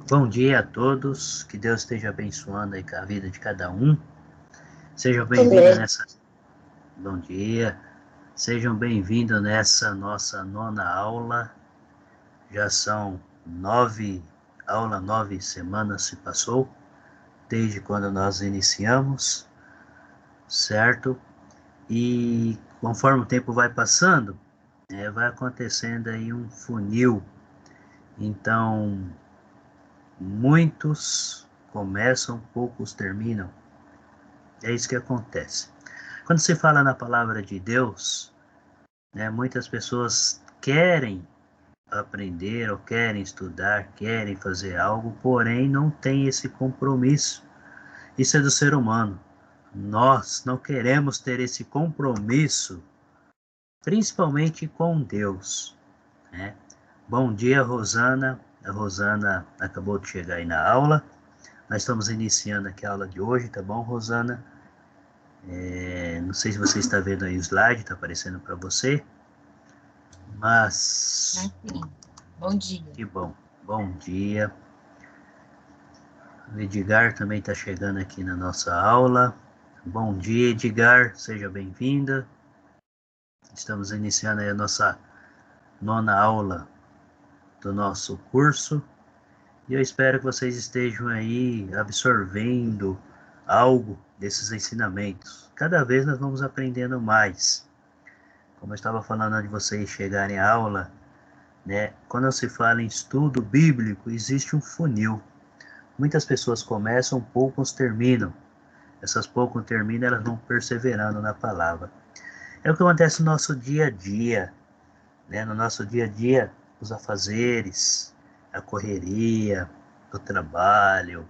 Bom dia a todos, que Deus esteja abençoando aí a vida de cada um. Sejam bem-vindos Amém. nessa... Bom dia, sejam bem-vindos nessa nossa nona aula. Já são 9 semanas se passou, desde quando nós iniciamos, certo? E conforme o tempo vai passando, vai acontecendo aí um funil. Então, muitos começam, poucos terminam. É isso que acontece. Quando se fala na palavra de Deus, muitas pessoas querem aprender ou querem estudar, querem fazer algo, porém não tem esse compromisso. Isso é do ser humano. Nós não queremos ter esse compromisso, principalmente com Deus, né? Bom dia, Rosana. A Rosana acabou de chegar aí na aula. Nós estamos iniciando aqui a aula de hoje, tá bom, Rosana? Não sei se você está vendo aí o slide, está aparecendo para você, mas Sim. Bom dia. que bom. Bom dia. O Edgar também está chegando aqui na nossa aula. Bom dia, Edgar, seja bem-vinda. Estamos iniciando aí a nossa nona aula do nosso curso e eu espero que vocês estejam aí absorvendo algo desses ensinamentos. Cada vez nós vamos aprendendo mais. Como eu estava falando antes de vocês chegarem à aula, quando se fala em estudo bíblico, existe um funil. Muitas pessoas começam, poucos terminam. Essas poucos terminam, elas vão perseverando na palavra. É o que acontece no nosso dia a dia, No nosso dia a dia, os afazeres, a correria, o trabalho,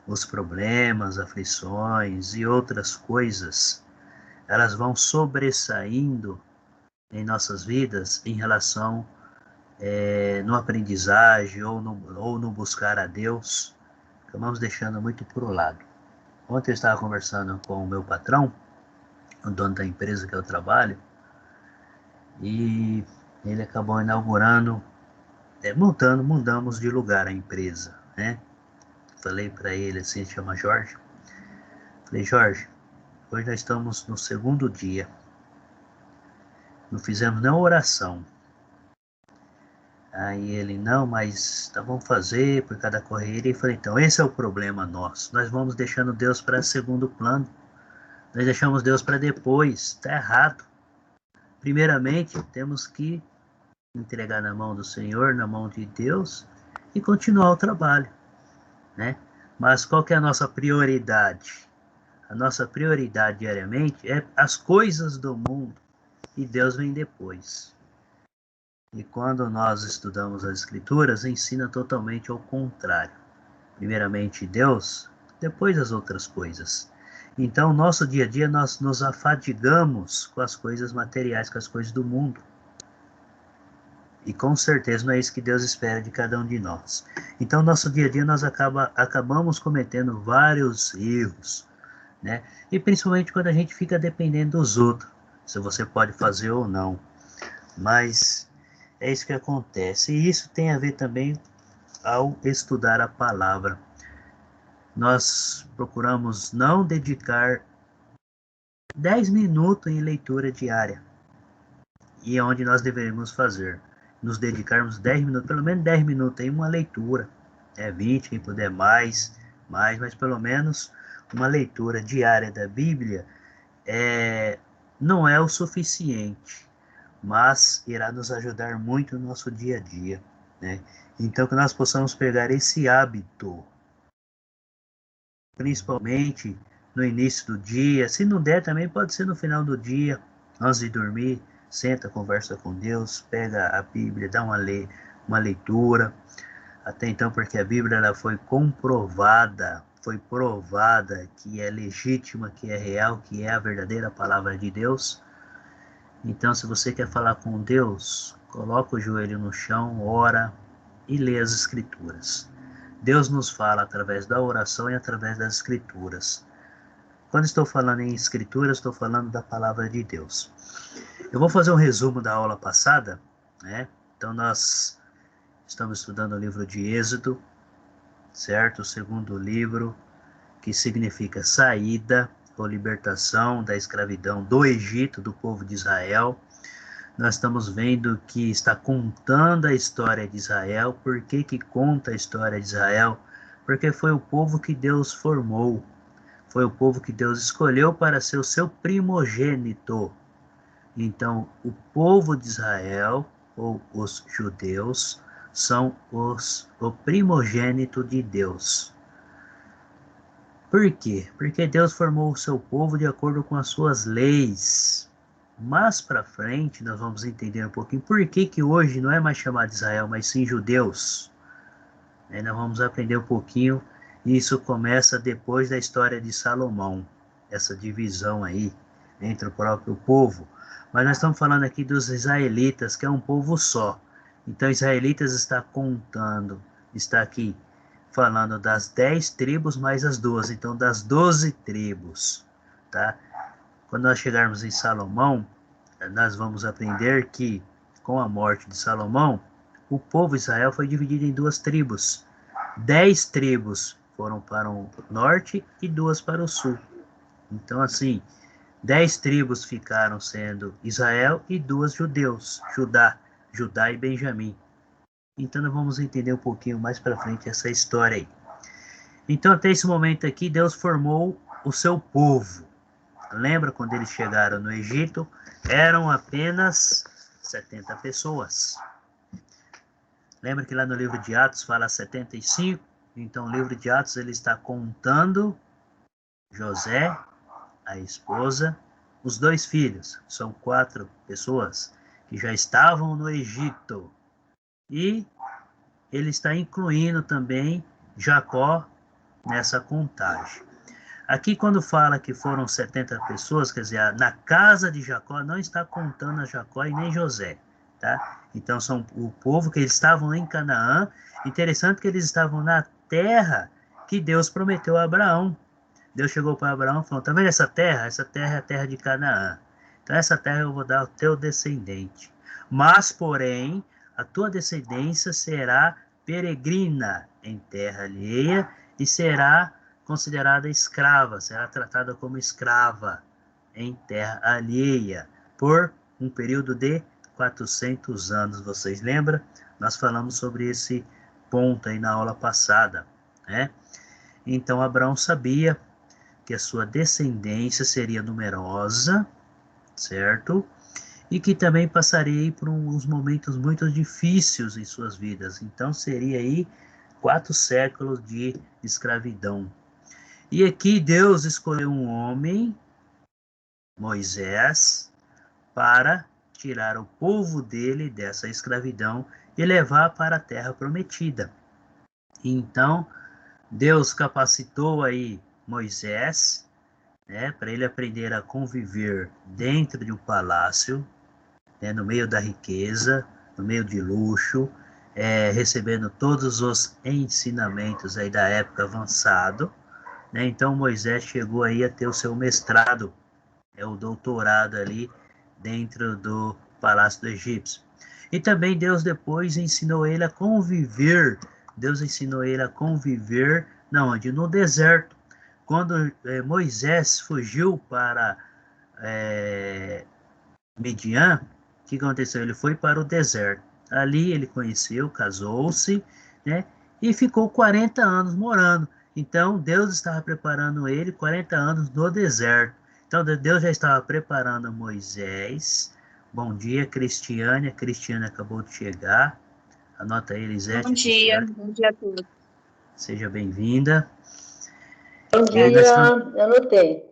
os problemas, aflições e outras coisas, elas vão sobressaindo em nossas vidas em relação no aprendizagem ou no buscar a Deus, acabamos deixando muito por o lado. Ontem eu estava conversando com o meu patrão, o dono da empresa que eu trabalho, e ele acabou inaugurando, mudamos de lugar a empresa, né? Falei para ele assim, ele chama Jorge. Falei, Jorge, hoje nós estamos no segundo dia, não fizemos nenhuma oração. Aí ele, não, mas tá, vamos fazer por cada correria. E falei, então, esse é o problema nosso. Nós vamos deixando Deus para segundo plano. Nós deixamos Deus para depois. Está errado. Primeiramente, temos que entregar na mão do Senhor, na mão de Deus e continuar o trabalho, né? Mas qual que é a nossa prioridade? A nossa prioridade diariamente é as coisas do mundo e Deus vem depois. E quando nós estudamos as Escrituras, ensina totalmente ao contrário. Primeiramente Deus, depois as outras coisas. Então, nosso dia a dia, nós nos afadigamos com as coisas materiais, com as coisas do mundo. E com certeza não é isso que Deus espera de cada um de nós. Então, nosso dia a dia, nós acabamos cometendo vários erros, né? E principalmente quando a gente fica dependendo dos outros, se você pode fazer ou não. Mas é isso que acontece. E isso tem a ver também ao estudar a palavra. Nós procuramos não dedicar 10 minutos em leitura diária. E é onde nós deveríamos fazer. Nos dedicarmos 10 minutos, pelo menos 10 minutos em uma leitura. 20, quem puder mas pelo menos uma leitura diária da Bíblia não é o suficiente, mas irá nos ajudar muito no nosso dia a dia, né? Então que nós possamos pegar esse hábito, principalmente no início do dia, se não der também pode ser no final do dia, antes de dormir, senta, conversa com Deus, pega a Bíblia, dá uma leitura, até então porque a Bíblia ela foi provada que é legítima, que é real, que é a verdadeira palavra de Deus. Então, se você quer falar com Deus, coloca o joelho no chão, ora e lê as Escrituras. Deus nos fala através da oração e através das Escrituras. Quando estou falando em Escrituras, estou falando da palavra de Deus. Eu vou fazer um resumo da aula passada, né? Então, nós estamos estudando o livro de Êxodo. certo? O segundo livro, que significa saída ou libertação da escravidão do Egito, do povo de Israel. Nós estamos vendo que está contando a história de Israel. Por que que conta a história de Israel? Porque foi o povo que Deus formou, foi o povo que Deus escolheu para ser o seu primogênito. Então, o povo de Israel, ou os judeus, são o primogênito de Deus. Por quê? Porque Deus formou o seu povo de acordo com as suas leis. Mais para frente, nós vamos entender um pouquinho por que que hoje não é mais chamado Israel, mas sim judeus. Aí nós vamos aprender um pouquinho, e isso começa depois da história de Salomão, essa divisão aí entre o próprio povo. Mas nós estamos falando aqui dos israelitas, que é um povo só. Então, israelitas está contando, está aqui falando das 10 tribos mais as 12, então das 12 tribos, tá? Quando nós chegarmos em Salomão, nós vamos aprender que, com a morte de Salomão, o povo de Israel foi dividido em 2 tribos. 10 tribos foram para o norte e 2 para o sul. Então, assim, 10 tribos ficaram sendo Israel e 2 judeus, Judá e Benjamim. Então, nós vamos entender um pouquinho mais para frente essa história aí. Então, até esse momento aqui, Deus formou o seu povo. Lembra quando eles chegaram no Egito? Eram apenas 70 pessoas. Lembra que lá no livro de Atos fala 75? Então, o livro de Atos ele está contando José, a esposa, os 2 filhos. São 4 pessoas que já estavam no Egito. E ele está incluindo também Jacó nessa contagem. Aqui, quando fala que foram 70 pessoas, quer dizer, na casa de Jacó, não está contando a Jacó e nem José, tá? Então, são o povo que eles estavam em Canaã. Interessante que eles estavam na terra que Deus prometeu a Abraão. Deus chegou para Abraão e falou, tá vendo essa terra? Essa terra é a terra de Canaã. Então, essa terra eu vou dar ao teu descendente. Mas, porém, a tua descendência será peregrina em terra alheia e será considerada escrava, será tratada como escrava em terra alheia por um período de 400 anos. Vocês lembram? Nós falamos sobre esse ponto aí na aula passada, né? Então Abraão sabia que a sua descendência seria numerosa, certo? E que também passaria por uns momentos muito difíceis em suas vidas. Então seria aí 4 séculos de escravidão. E aqui Deus escolheu um homem, Moisés, para tirar o povo dele dessa escravidão e levar para a terra prometida. Então, Deus capacitou aí Moisés, né, para ele aprender a conviver dentro de um palácio, né, no meio da riqueza, no meio de luxo, recebendo todos os ensinamentos aí da época avançado. Então Moisés chegou aí a ter o seu mestrado, o doutorado ali dentro do Palácio do Egípcio. E também Deus depois ensinou ele a conviver. Deus ensinou ele a conviver, onde? No deserto. Quando Moisés fugiu para Midian, o que aconteceu? Ele foi para o deserto. Ali ele conheceu, casou-se, né? E ficou 40 anos morando. Então, Deus estava preparando ele 40 anos no deserto. Então, Deus já estava preparando Moisés. Bom dia, Cristiane. A Cristiane acabou de chegar. Anota aí, Elisete. Bom dia a todos. Seja bem-vinda. Bom dia, eu anotei.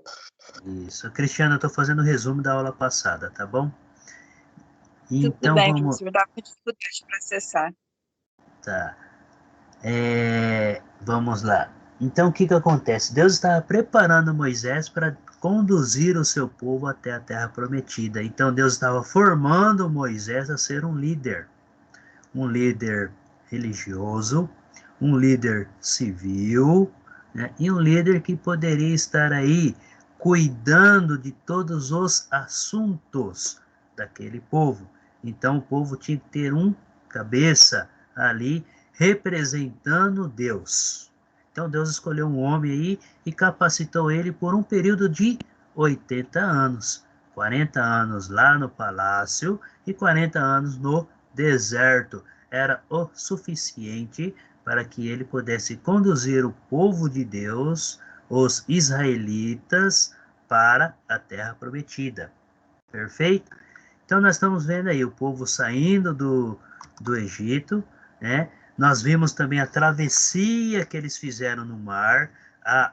Isso. Cristiane, eu estou fazendo o resumo da aula passada, tá bom? Então, tudo bem, professor, dá com dificuldade para acessar. Tá. Vamos lá. Então, o que acontece? Deus estava preparando Moisés para conduzir o seu povo até a terra prometida. Então, Deus estava formando Moisés a ser um líder religioso, um líder civil, né? E um líder que poderia estar aí cuidando de todos os assuntos daquele povo. Então, o povo tinha que ter um cabeça ali representando Deus. Então Deus escolheu um homem aí e capacitou ele por um período de 80 anos. 40 anos lá no palácio e 40 anos no deserto. Era o suficiente para que ele pudesse conduzir o povo de Deus, os israelitas, para a terra prometida. Perfeito? Então nós estamos vendo aí o povo saindo do Egito, né? Nós vimos também a travessia que eles fizeram no mar, a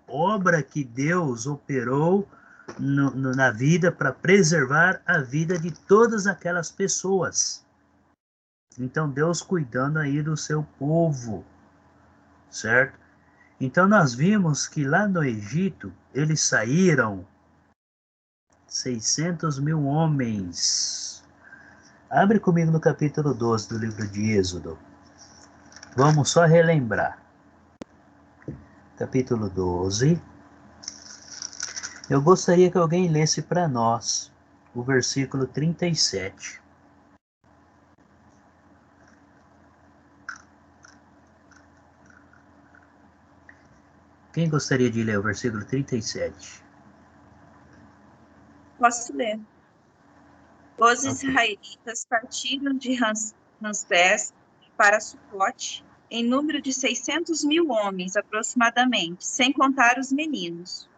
obra que Deus operou na vida para preservar a vida de todas aquelas pessoas. Então Deus cuidando aí do seu povo, certo? Então nós vimos que lá no Egito eles saíram 600 mil homens. Abre comigo no capítulo 12 do livro de Êxodo. Vamos só relembrar. Capítulo 12. Eu gostaria que alguém lesse para nós o versículo 37. Quem gostaria de ler o versículo 37? Posso ler. Os israelitas partiram de Ramsés para Sucote em número de 600 mil homens, aproximadamente, sem contar os meninos.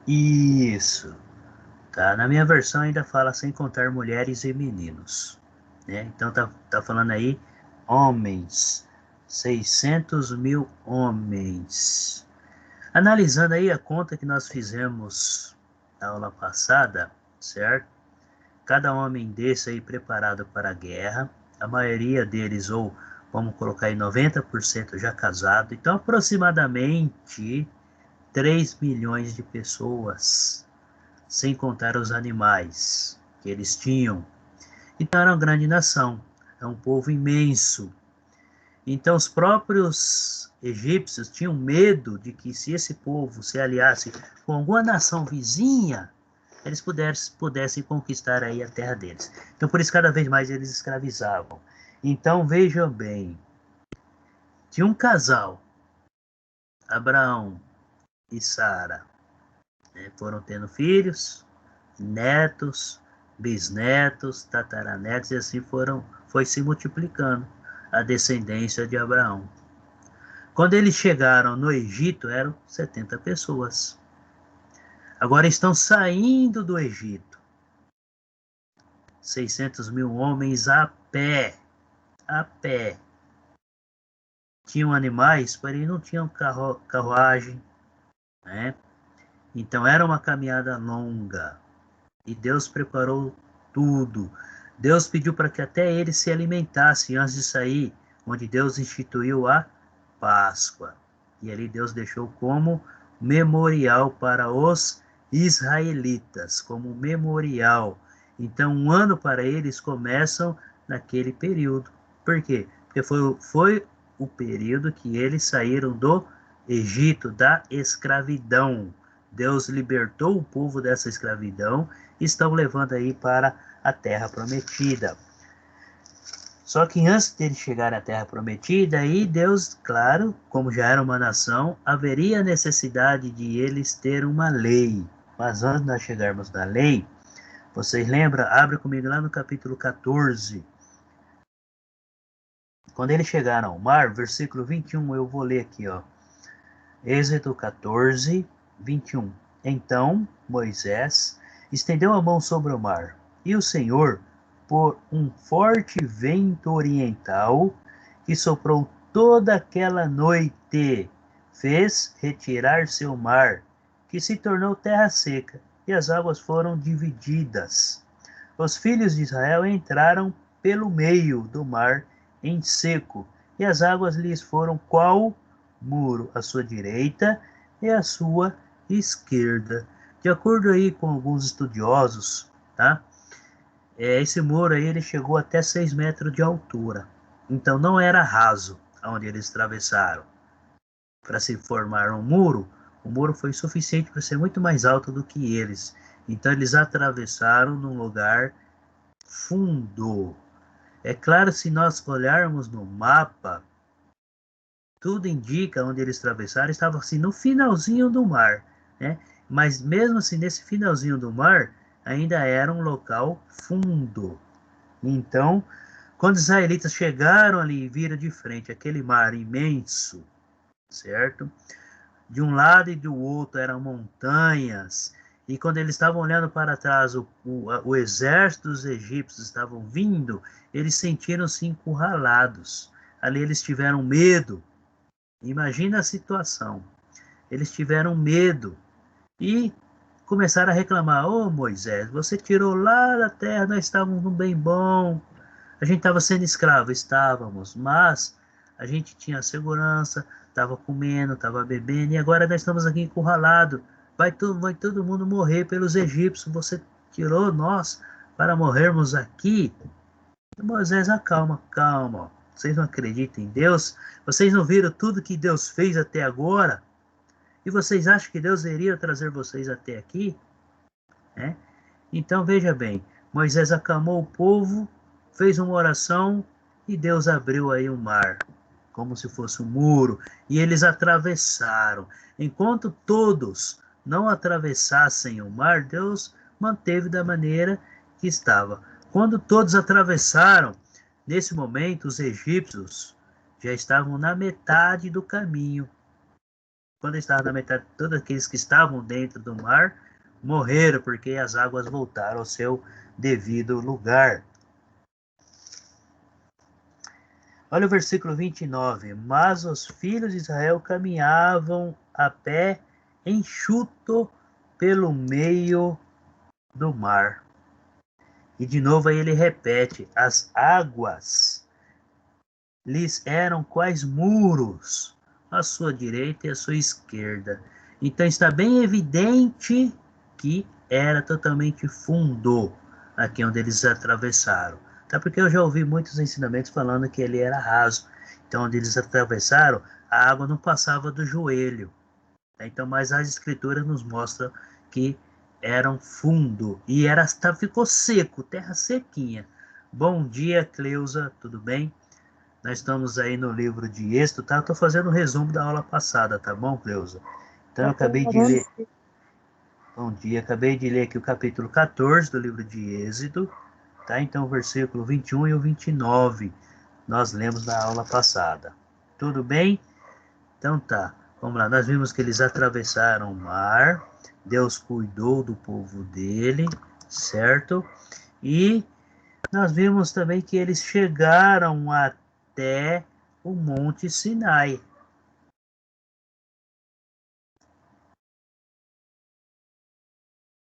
Isso. Tá? Na minha versão ainda fala sem contar mulheres e meninos. Né? Então tá falando aí homens. 600 mil homens. Analisando aí a conta que nós fizemos na aula passada, certo? Cada homem desse aí preparado para a guerra, a maioria deles, ou vamos colocar aí 90% já casado, então aproximadamente 3 milhões de pessoas, sem contar os animais que eles tinham. Então era uma grande nação, é um povo imenso. Então os próprios egípcios tinham medo de que se esse povo se aliasse com alguma nação vizinha, eles pudessem conquistar aí a terra deles. Então por isso cada vez mais eles escravizavam. Então vejam bem, tinha um casal, Abraão e Sara, né, foram tendo filhos, netos, bisnetos, tataranetos, e assim foi se multiplicando a descendência de Abraão. Quando eles chegaram no Egito, eram 70 pessoas. Agora estão saindo do Egito. 600 mil homens a pé. A pé. Tinham animais, porém não tinham carruagem, né? Então era uma caminhada longa. E Deus preparou tudo. Deus pediu para que até eles se alimentassem antes de sair, onde Deus instituiu a Páscoa. E ali Deus deixou como memorial para os israelitas, como memorial. Então, um ano para eles começam naquele período. Por quê? Porque foi o período que eles saíram do Egito, da escravidão. Deus libertou o povo dessa escravidão e estão levando aí para a terra prometida. Só que antes deles chegarem à terra prometida, aí Deus, claro, como já era uma nação, haveria necessidade de eles ter uma lei. Mas antes de nós chegarmos na lei, vocês lembram? Abre comigo lá no capítulo 14. Quando eles chegaram ao mar, versículo 21, eu vou ler aqui, ó. Êxodo 14, 21. Então Moisés estendeu a mão sobre o mar, e o Senhor, por um forte vento oriental, que soprou toda aquela noite, fez retirar-se o mar, que se tornou terra seca, e as águas foram divididas. Os filhos de Israel entraram pelo meio do mar em seco, e as águas lhes foram qual muro à sua direita e à sua esquerda. De acordo aí com alguns estudiosos, tá? Esse muro aí ele chegou até 6 metros de altura. Então não era raso onde eles atravessaram. Para se formar um muro, o muro foi suficiente para ser muito mais alto do que eles. Então eles atravessaram num lugar fundo. É claro, se nós olharmos no mapa, tudo indica onde eles atravessaram, estava assim no finalzinho do mar, né? Mas mesmo assim, nesse finalzinho do mar, ainda era um local fundo. Então, quando os israelitas chegaram ali e viram de frente aquele mar imenso, certo? De um lado e do outro eram montanhas. E quando eles estavam olhando para trás, o exército dos egípcios estavam vindo, eles sentiram-se encurralados. Ali eles tiveram medo. Imagina a situação. Eles tiveram medo e começaram a reclamar: Ô Moisés, você tirou lá da terra, nós estávamos num bem bom. A gente estava sendo escravo, estávamos, mas a gente tinha segurança, estava comendo, estava bebendo, e agora nós estamos aqui encurralados. Vai todo mundo morrer pelos egípcios. Você tirou nós para morrermos aqui. E Moisés, acalma, calma. Vocês não acreditam em Deus? Vocês não viram tudo que Deus fez até agora? E vocês acham que Deus iria trazer vocês até aqui? É? Então veja bem, Moisés acalmou o povo, fez uma oração e Deus abriu aí o mar, como se fosse um muro, e eles atravessaram. Enquanto todos não atravessassem o mar, Deus manteve da maneira que estava. Quando todos atravessaram, nesse momento os egípcios já estavam na metade do caminho. Quando estavam na metade, todos aqueles que estavam dentro do mar morreram, porque as águas voltaram ao seu devido lugar. Olha o versículo 29. Mas os filhos de Israel caminhavam a pé enxuto pelo meio do mar. E de novo aí ele repete: as águas lhes eram quais muros, à sua direita e à sua esquerda. Então está bem evidente que era totalmente fundo aqui onde eles atravessaram. Até porque eu já ouvi muitos ensinamentos falando que ele era raso. Então, onde eles atravessaram, a água não passava do joelho. Então, mas as escrituras nos mostram que eram fundo. E ficou seco, terra sequinha. Bom dia, Cleusa, tudo bem? Nós estamos aí no livro de Êxodo, tá? Estou fazendo um resumo da aula passada, tá bom, Cleusa? Então, eu acabei de ler... Bom dia, acabei de ler aqui o capítulo 14 do livro de Êxodo, tá? Então, o versículo 21 e o 29, nós lemos na aula passada. Tudo bem? Então tá, vamos lá. Nós vimos que eles atravessaram o mar, Deus cuidou do povo dele, certo? E nós vimos também que eles chegaram até o Monte Sinai.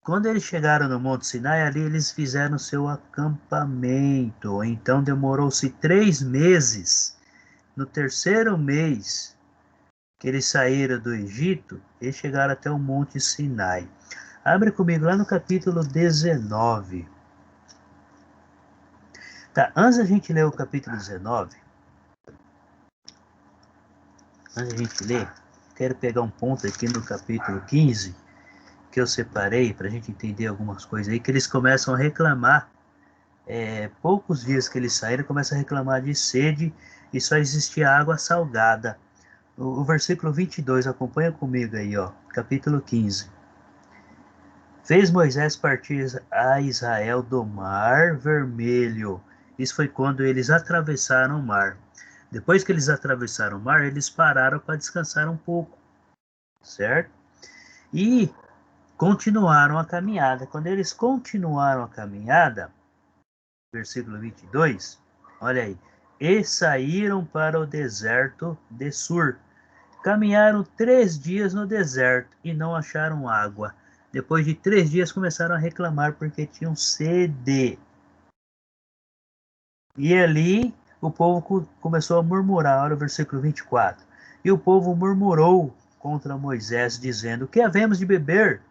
Quando eles chegaram no Monte Sinai, ali eles fizeram seu acampamento. Então demorou-se 3 meses. No terceiro mês que eles saíram do Egito, eles chegaram até o Monte Sinai. Abre comigo lá no capítulo 19. Tá, antes da gente ler o capítulo 19, antes da gente ler, quero pegar um ponto aqui no capítulo 15, que eu separei para a gente entender algumas coisas aí, que eles começam a reclamar. Poucos dias que eles saíram, começam a reclamar de sede e só existia água salgada. O versículo 22, acompanha comigo aí, ó, capítulo 15. Fez Moisés partir a Israel do Mar Vermelho. Isso foi quando eles atravessaram o mar. Depois que eles atravessaram o mar, eles pararam para descansar um pouco, certo? E continuaram a caminhada. Quando eles continuaram a caminhada, versículo 22, olha aí. E saíram para o deserto de Sur. Caminharam 3 dias no deserto e não acharam água. Depois de 3 dias começaram a reclamar porque tinham sede. E ali o povo começou a murmurar. Olha o versículo 24. E o povo murmurou contra Moisés, dizendo: que havemos de beber?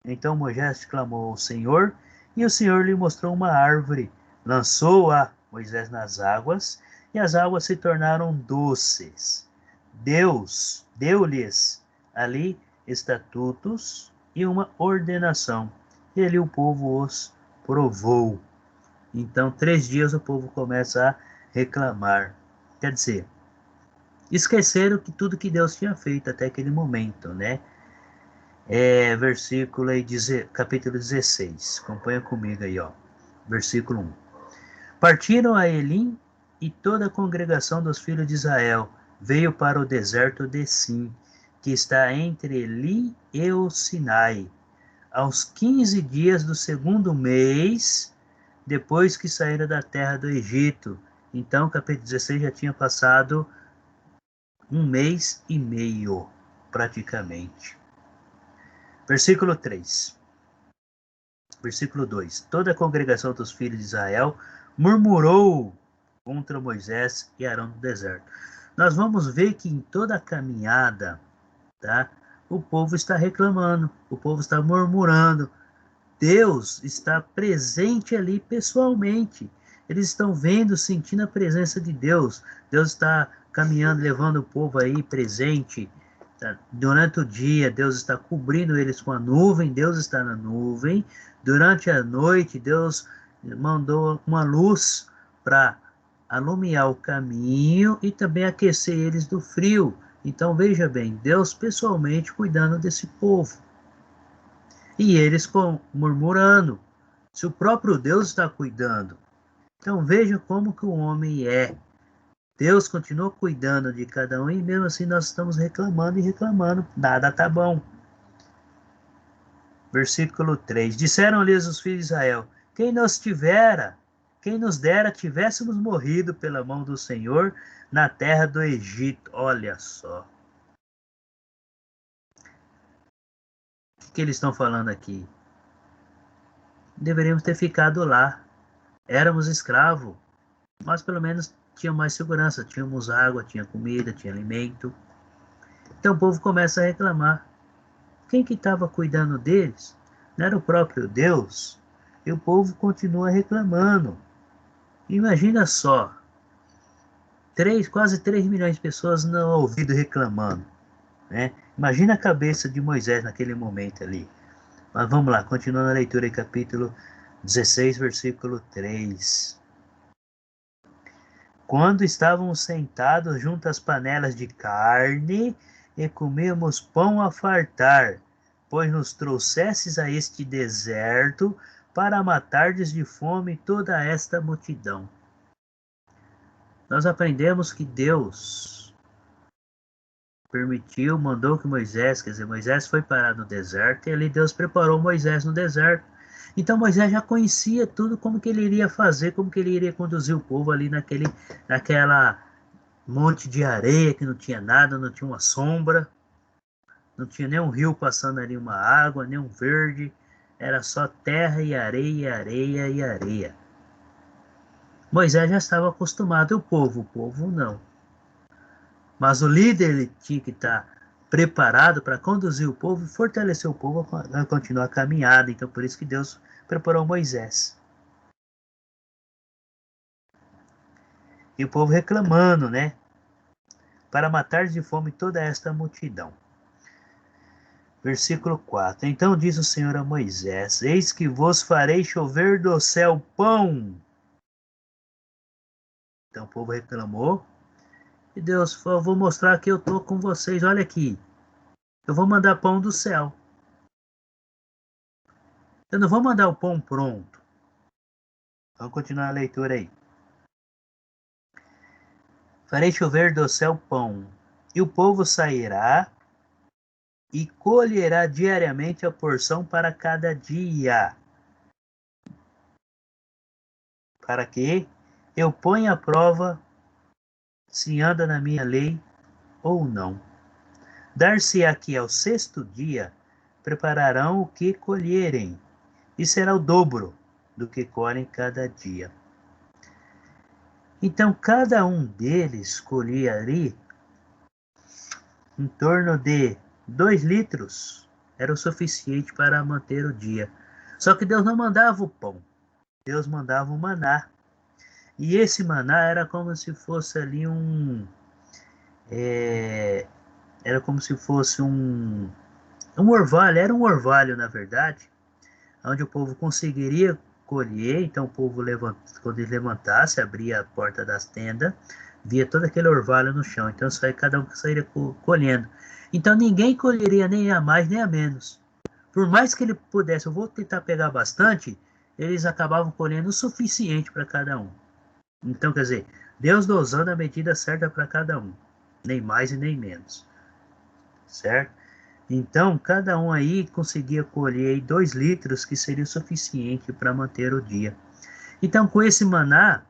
Então Moisés clamou ao Senhor, e o Senhor lhe mostrou uma árvore. Lançou-a Moisés nas águas, e as águas se tornaram doces. Deus deu-lhes ali estatutos e uma ordenação. E ali o povo os provou. Então, 3 dias o povo começa a reclamar. Quer dizer, Esqueceram que tudo que Deus tinha feito até aquele momento, né? Versículo aí, capítulo 16. Acompanha comigo aí, ó. Versículo 1. Partiram a Elim e toda a congregação dos filhos de Israel veio para o deserto de Sim, que está entre Eli e o Sinai, aos 15 dias do segundo mês, depois que saíram da terra do Egito. Então, capítulo 16 já tinha passado 1 mês e meio, praticamente. Versículo 3. Versículo 2. Toda a congregação dos filhos de Israel murmurou contra Moisés e Arão no deserto. Nós vamos ver que em toda a caminhada, tá, o povo está reclamando, o povo está murmurando. Deus está presente ali pessoalmente. Eles estão vendo, sentindo a presença de Deus. Deus está caminhando, levando o povo aí presente. Durante o dia, Deus está cobrindo eles com a nuvem, Deus está na nuvem. Durante a noite, Deus mandou uma luz para alumiar o caminho e também aquecer eles do frio. Então, veja bem, Deus pessoalmente cuidando desse povo. E eles murmurando, se o próprio Deus está cuidando. Então, veja como que o homem é. Deus continua cuidando de cada um e mesmo assim nós estamos reclamando e reclamando. Nada tá bom. Versículo 3. Disseram-lhes os filhos de Israel: quem nos dera tivéssemos morrido pela mão do Senhor na terra do Egito. Olha só. O que eles estão falando aqui? Deveríamos ter ficado lá. Éramos escravos, mas pelo menos tinha mais segurança, tínhamos água, tinha comida, tinha alimento. Então o povo começa a reclamar. Quem que estava cuidando deles? Não era o próprio Deus? E o povo continua reclamando. Imagina só, quase 3 milhões de pessoas no ouvido reclamando, né? Imagina a cabeça de Moisés naquele momento ali. Mas vamos lá, continuando a leitura aí, capítulo 16, versículo 3. Quando estávamos sentados junto às panelas de carne e comíamos pão a fartar, pois nos trouxesses a este deserto para matardes de fome toda esta multidão. Nós aprendemos que Deus mandou que Moisés foi parar no deserto e ali Deus preparou Moisés no deserto. Então Moisés já conhecia tudo, como que ele iria fazer, como que ele iria conduzir o povo ali naquela monte de areia que não tinha nada, não tinha uma sombra, não tinha nem um rio passando ali uma água, nem um verde, era só terra e areia, areia e areia. Moisés já estava acostumado, o povo não. Mas o líder ele tinha que estar preparado para conduzir o povo e fortalecer o povo a continuar a caminhada. Então, por isso que Deus preparou Moisés. E o povo reclamando, né? Para matar de fome toda esta multidão. Versículo 4. Então diz o Senhor a Moisés: eis que vos farei chover do céu pão. Então o povo reclamou. E Deus falou: vou mostrar que eu estou com vocês. Olha aqui. Eu vou mandar pão do céu. Eu não vou mandar o pão pronto. Vamos continuar a leitura aí. Farei chover do céu pão, e o povo sairá e colherá diariamente a porção para cada dia. Para que eu ponha à prova se anda na minha lei ou não. Dar-se-á que ao sexto dia prepararão o que colherem, e será o dobro do que colhem cada dia. Então cada um deles colhia ali em torno de 2 litros, era o suficiente para manter o dia. Só que Deus não mandava o pão, Deus mandava o maná. E esse maná era como se fosse ali era como se fosse um orvalho, era um orvalho na verdade, onde o povo conseguiria colher. Então o povo quando ele levantasse, abria a porta das tendas, via todo aquele orvalho no chão. Então cada um sairia colhendo. Então ninguém colheria nem a mais nem a menos. Por mais que ele pudesse, eu vou tentar pegar bastante, eles acabavam colhendo o suficiente para cada um. Então, quer dizer, Deus dosando a medida certa para cada um, nem mais e nem menos, certo? Então, cada um aí conseguia colher 2 litros, que seria o suficiente para manter o dia. Então, com esse maná,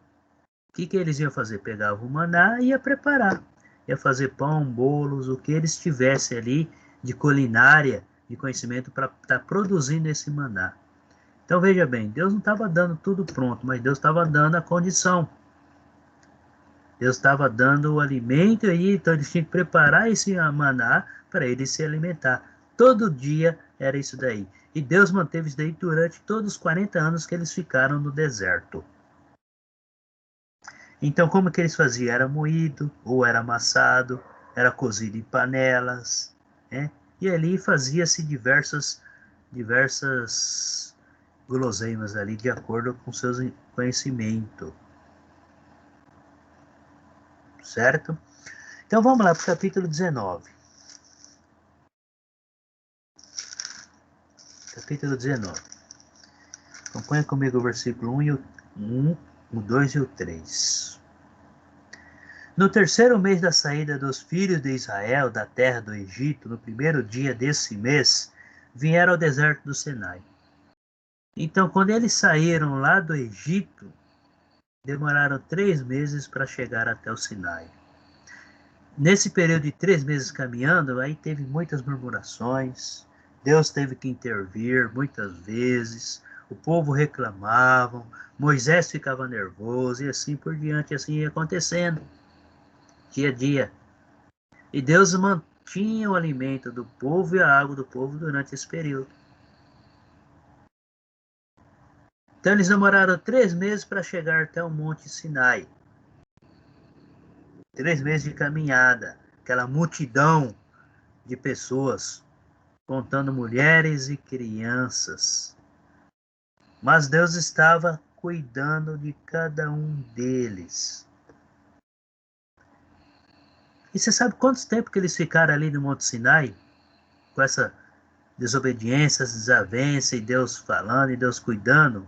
o que eles iam fazer? Pegavam o maná e ia preparar. Ia fazer pão, bolos, o que eles tivessem ali de culinária, de conhecimento para estar produzindo esse maná. Então, veja bem, Deus não estava dando tudo pronto, mas Deus estava dando a condição. Deus estava dando o alimento aí, então eles tinham que preparar esse maná para eles se alimentar. Todo dia era isso daí. E Deus manteve isso daí durante todos os 40 anos que eles ficaram no deserto. Então, como que eles faziam? Era moído, ou era amassado, era cozido em panelas, né? E ali fazia-se diversas guloseimas ali, de acordo com seus conhecimentos. Certo? Então, vamos lá para o capítulo 19. Capítulo 19. Acompanha comigo o versículo 1, o 2 e o 3. No terceiro mês da saída dos filhos de Israel da terra do Egito, no primeiro dia desse mês, vieram ao deserto do Sinai. Então, quando eles saíram lá do Egito, demoraram 3 meses para chegar até o Sinai. Nesse período de 3 meses caminhando, aí teve muitas murmurações, Deus teve que intervir muitas vezes, o povo reclamava, Moisés ficava nervoso e assim por diante, assim ia acontecendo, dia a dia. E Deus mantinha o alimento do povo e a água do povo durante esse período. Então eles demoraram 3 meses para chegar até o Monte Sinai. 3 meses de caminhada, aquela multidão de pessoas, contando mulheres e crianças. Mas Deus estava cuidando de cada um deles. E você sabe quanto tempo que eles ficaram ali no Monte Sinai? Com essa desobediência, essa desavença, e Deus falando, e Deus cuidando?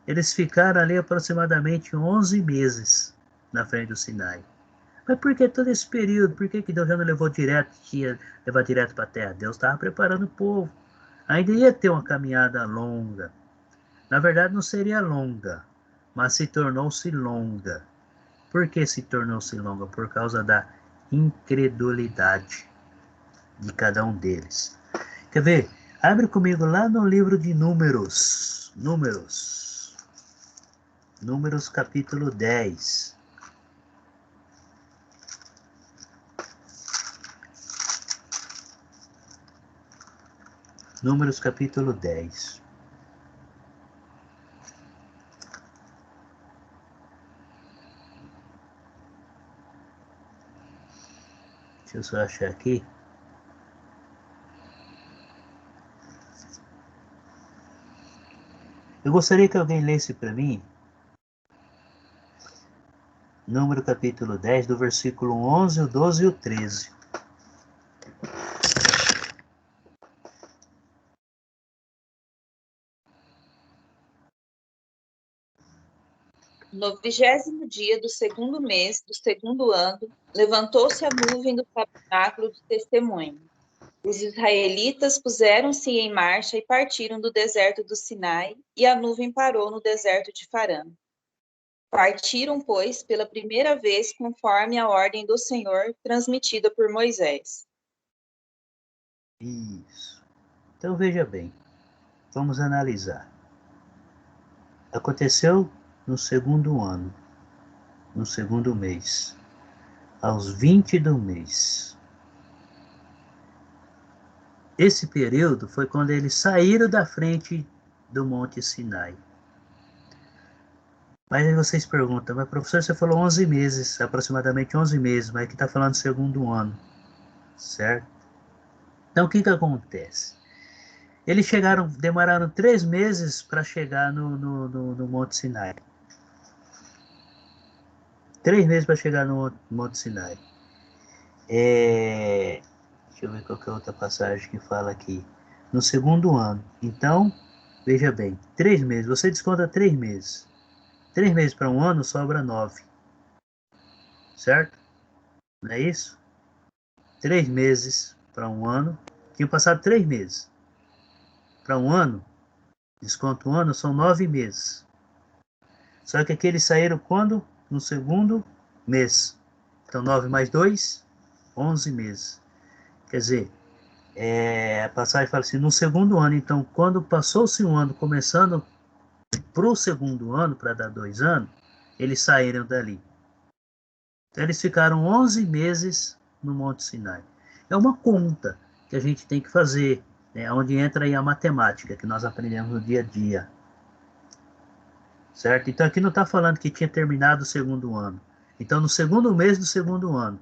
Eles ficaram ali aproximadamente 11 meses na frente do Sinai. Mas por que todo esse período? Por que Deus já não levou direto, ia levar direto para a terra? Deus estava preparando o povo. Ainda ia ter uma caminhada longa. Na verdade, não seria longa, mas se tornou-se longa. Por que se tornou-se longa? Por causa da incredulidade de cada um deles. Quer ver? Abre comigo lá no livro de Números. Números capítulo 10. Números capítulo 10. Deixa eu só achar aqui. Eu gostaria que alguém lesse para mim Número capítulo 10, do versículo 11, o 12 e o 13. No 20º dia do segundo mês do segundo ano, levantou-se a nuvem do tabernáculo de testemunho. Os israelitas puseram-se em marcha e partiram do deserto do Sinai, e a nuvem parou no deserto de Farã. Partiram, pois, pela primeira vez conforme a ordem do Senhor transmitida por Moisés. Isso. Então veja bem, vamos analisar. Aconteceu no segundo ano, no segundo mês, aos 20 do mês. Esse período foi quando eles saíram da frente do Monte Sinai. Mas aí vocês perguntam, mas professor, você falou 11 meses, aproximadamente 11 meses, mas aqui está falando segundo ano, certo? Então o que acontece? Eles demoraram 3 meses para chegar no Monte Sinai. 3 meses para chegar no Monte Sinai. Deixa eu ver qual que é a outra passagem que fala aqui. No segundo ano. Então, veja bem, 3 meses. Você desconta 3 meses. 3 meses para um ano sobra 9. Certo? Não é isso? 3 meses para um ano. Tinha passado 3 meses. Para um ano, desconto um ano, são 9 meses. Só que aqui eles saíram quando? No segundo mês. Então, 9 mais 2, 11 meses. Quer dizer, a passagem fala assim, no segundo ano. Então, quando passou-se um ano, começando para o segundo ano, para dar 2 anos, eles saíram dali. Então, eles ficaram 11 meses no Monte Sinai. É uma conta que a gente tem que fazer, né, onde entra aí a matemática, que nós aprendemos no dia a dia. Certo? Então, aqui não está falando que tinha terminado o segundo ano. Então, no segundo mês do segundo ano.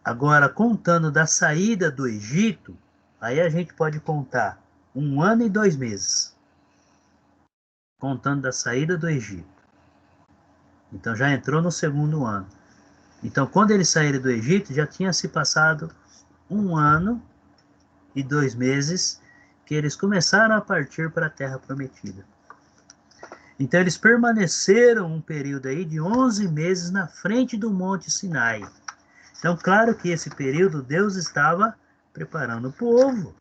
Agora, contando da saída do Egito, aí a gente pode contar 1 ano e 2 meses. Contando da saída do Egito. Então, já entrou no segundo ano. Então, quando eles saíram do Egito, já tinha se passado 1 ano e 2 meses que eles começaram a partir para a Terra Prometida. Então, eles permaneceram um período aí de 11 meses na frente do Monte Sinai. Então, claro que esse período Deus estava preparando o povo.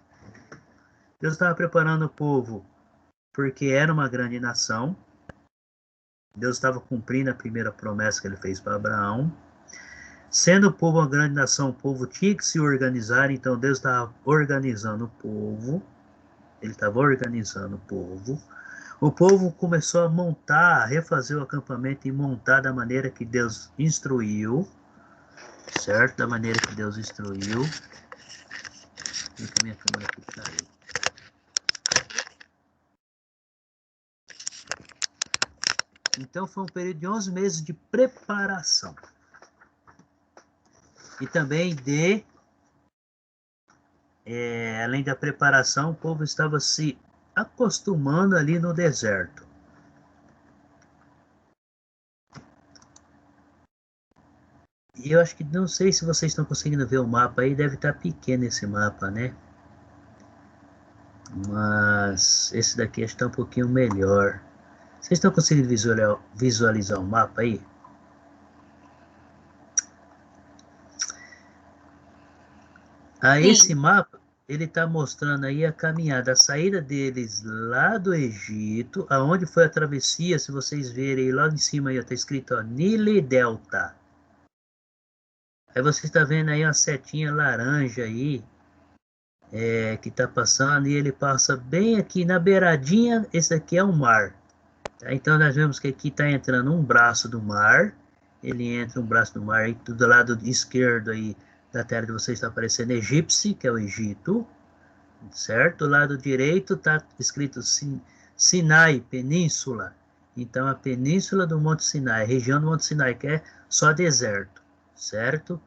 Deus estava preparando o povo porque era uma grande nação. Deus estava cumprindo a primeira promessa que ele fez para Abraão. Sendo o povo uma grande nação, o povo tinha que se organizar. Então, Deus estava organizando o povo. Ele estava organizando o povo. O povo começou a montar, a refazer o acampamento e montar da maneira que Deus instruiu. Certo? Da maneira que Deus instruiu. E que a minha câmera aqui caiu. Então foi um período de 11 meses de preparação. E também além da preparação, o povo estava se acostumando ali no deserto. E eu acho que, não sei se vocês estão conseguindo ver o mapa aí, deve estar pequeno esse mapa, né? Mas esse daqui acho que está um pouquinho melhor. Vocês estão conseguindo visualizar o mapa aí? Esse mapa, ele está mostrando aí a caminhada, a saída deles lá do Egito, aonde foi a travessia, se vocês verem aí, lá em cima aí está escrito, ó, Nile Delta. Aí você está vendo aí uma setinha laranja aí, que está passando, e ele passa bem aqui na beiradinha, esse aqui é o mar. Tá? Então nós vemos que aqui está entrando um braço do mar, ele entra um braço do mar aí, do lado esquerdo aí da terra de vocês está aparecendo Egípcio, que é o Egito, certo? Do lado direito está escrito Sinai, Península. Então a península do Monte Sinai, a região do Monte Sinai, que é só deserto, certo?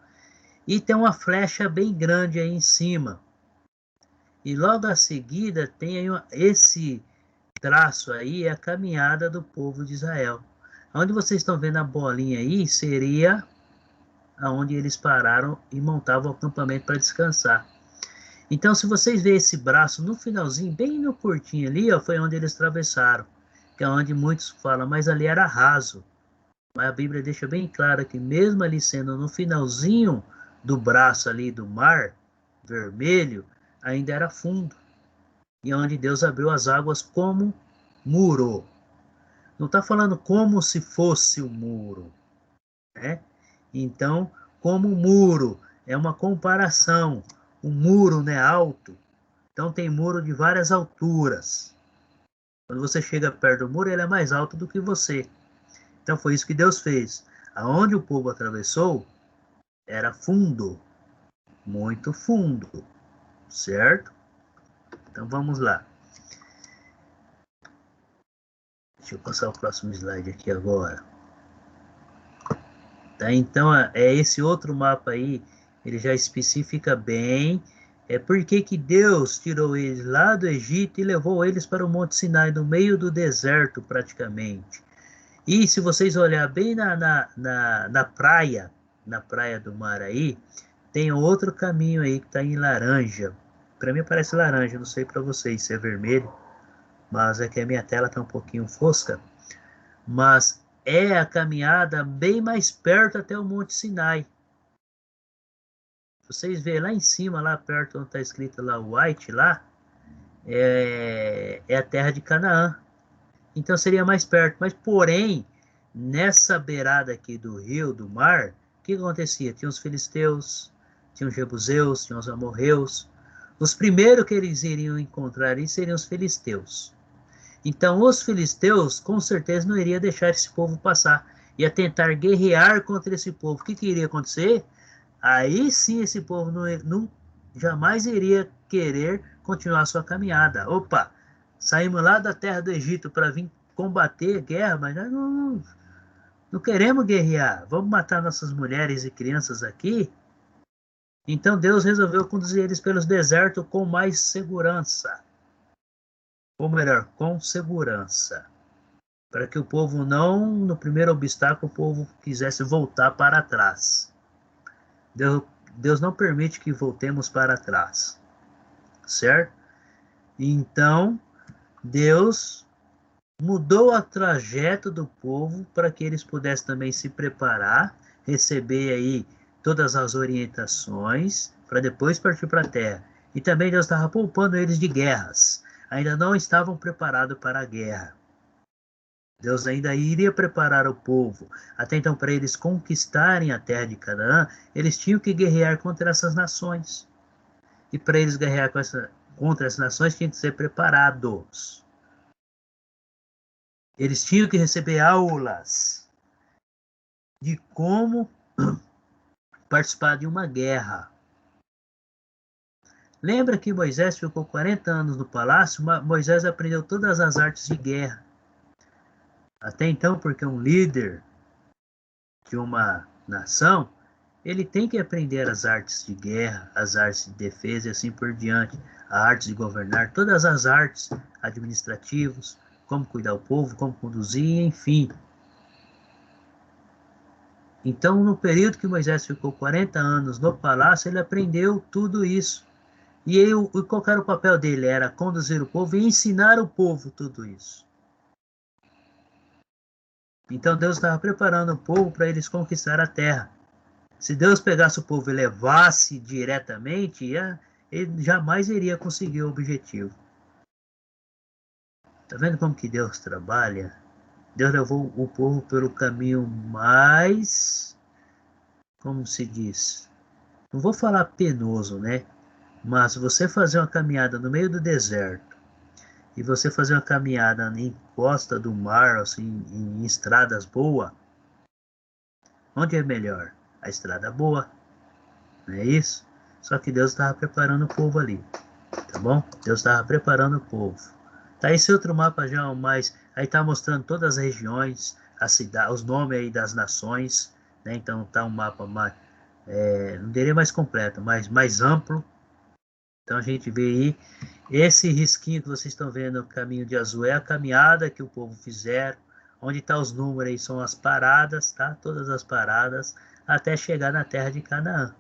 E tem uma flecha bem grande aí em cima. E logo a seguida tem aí esse traço aí, é a caminhada do povo de Israel. Onde vocês estão vendo a bolinha aí, seria aonde eles pararam e montavam o acampamento para descansar. Então, se vocês verem esse braço no finalzinho, bem no curtinho ali, ó, foi onde eles atravessaram, que é onde muitos falam, mas ali era raso. Mas a Bíblia deixa bem claro que mesmo ali sendo no finalzinho do braço ali do mar vermelho, ainda era fundo. E onde Deus abriu as águas como muro. Não está falando como se fosse o muro, né? Então, como muro, é uma comparação. O muro, né, alto. Então, tem muro de várias alturas. Quando você chega perto do muro, ele é mais alto do que você. Então, foi isso que Deus fez. Aonde o povo atravessou, era fundo. Muito fundo. Certo? Então, vamos lá. Deixa eu passar o próximo slide aqui agora. Tá? Então, esse outro mapa aí, ele já especifica bem por que Deus tirou eles lá do Egito e levou eles para o Monte Sinai, no meio do deserto praticamente. E se vocês olharem bem na praia do mar aí, tem outro caminho aí que está em laranja. Para mim parece laranja, não sei para vocês se é vermelho, mas é que a minha tela está um pouquinho fosca. Mas é a caminhada bem mais perto até o Monte Sinai. Vocês veem lá em cima, lá perto onde está escrito lá White, lá, é a terra de Canaã. Então seria mais perto. Mas, porém, nessa beirada aqui do rio, do mar, o que acontecia? Tinha os filisteus, tinha os jebuseus, tinha os amorreus. Os primeiros que eles iriam encontrar ali seriam os filisteus. Então, os filisteus, com certeza, não iriam deixar esse povo passar. Ia tentar guerrear contra esse povo. O que iria acontecer? Aí sim esse povo não jamais iria querer continuar sua caminhada. Opa, saímos lá da terra do Egito para vir combater a guerra, mas nós não queremos guerrear. Vamos matar nossas mulheres e crianças aqui. Então Deus resolveu conduzir eles pelos desertos com mais segurança. Ou melhor, com segurança. Para que o povo não, no primeiro obstáculo, o povo quisesse voltar para trás. Deus não permite que voltemos para trás, certo? Então, Deus mudou o trajeto do povo para que eles pudessem também se preparar, receber aí todas as orientações, para depois partir para a terra. E também Deus estava poupando eles de guerras. Ainda não estavam preparados para a guerra. Deus ainda iria preparar o povo. Até então, para eles conquistarem a terra de Canaã, eles tinham que guerrear contra essas nações. E para eles guerrear contra essas nações, tinham que ser preparados. Eles tinham que receber aulas de como participar de uma guerra. Lembra que Moisés ficou 40 anos no palácio? Moisés aprendeu todas as artes de guerra. Até então, porque um líder de uma nação, ele tem que aprender as artes de guerra, as artes de defesa e assim por diante, a arte de governar, todas as artes administrativas, como cuidar do povo, como conduzir, enfim. Então, no período que Moisés ficou 40 anos no palácio, ele aprendeu tudo isso. E qual era o papel dele? Era conduzir o povo e ensinar o povo tudo isso. Então Deus estava preparando o povo para eles conquistar a terra. Se Deus pegasse o povo e levasse diretamente, ele jamais iria conseguir o objetivo. Está vendo como que Deus trabalha? Deus levou o povo pelo caminho mais, como se diz, não vou falar penoso, né? Mas você fazer uma caminhada no meio do deserto e você fazer uma caminhada em costa do mar, assim, em estradas boas, onde é melhor? A estrada boa, não é isso? Só que Deus estava preparando o povo ali, tá bom? Deus estava preparando o povo. Tá esse outro mapa já, mais, aí tá mostrando todas as regiões, a cidade, os nomes aí das nações, né? Então tá um mapa mais, não diria mais completo, mas mais amplo. Então a gente vê aí, esse risquinho que vocês estão vendo no caminho de azul é a caminhada que o povo fizeram. Onde tá os números aí são as paradas, tá? Todas as paradas até chegar na terra de Canaã.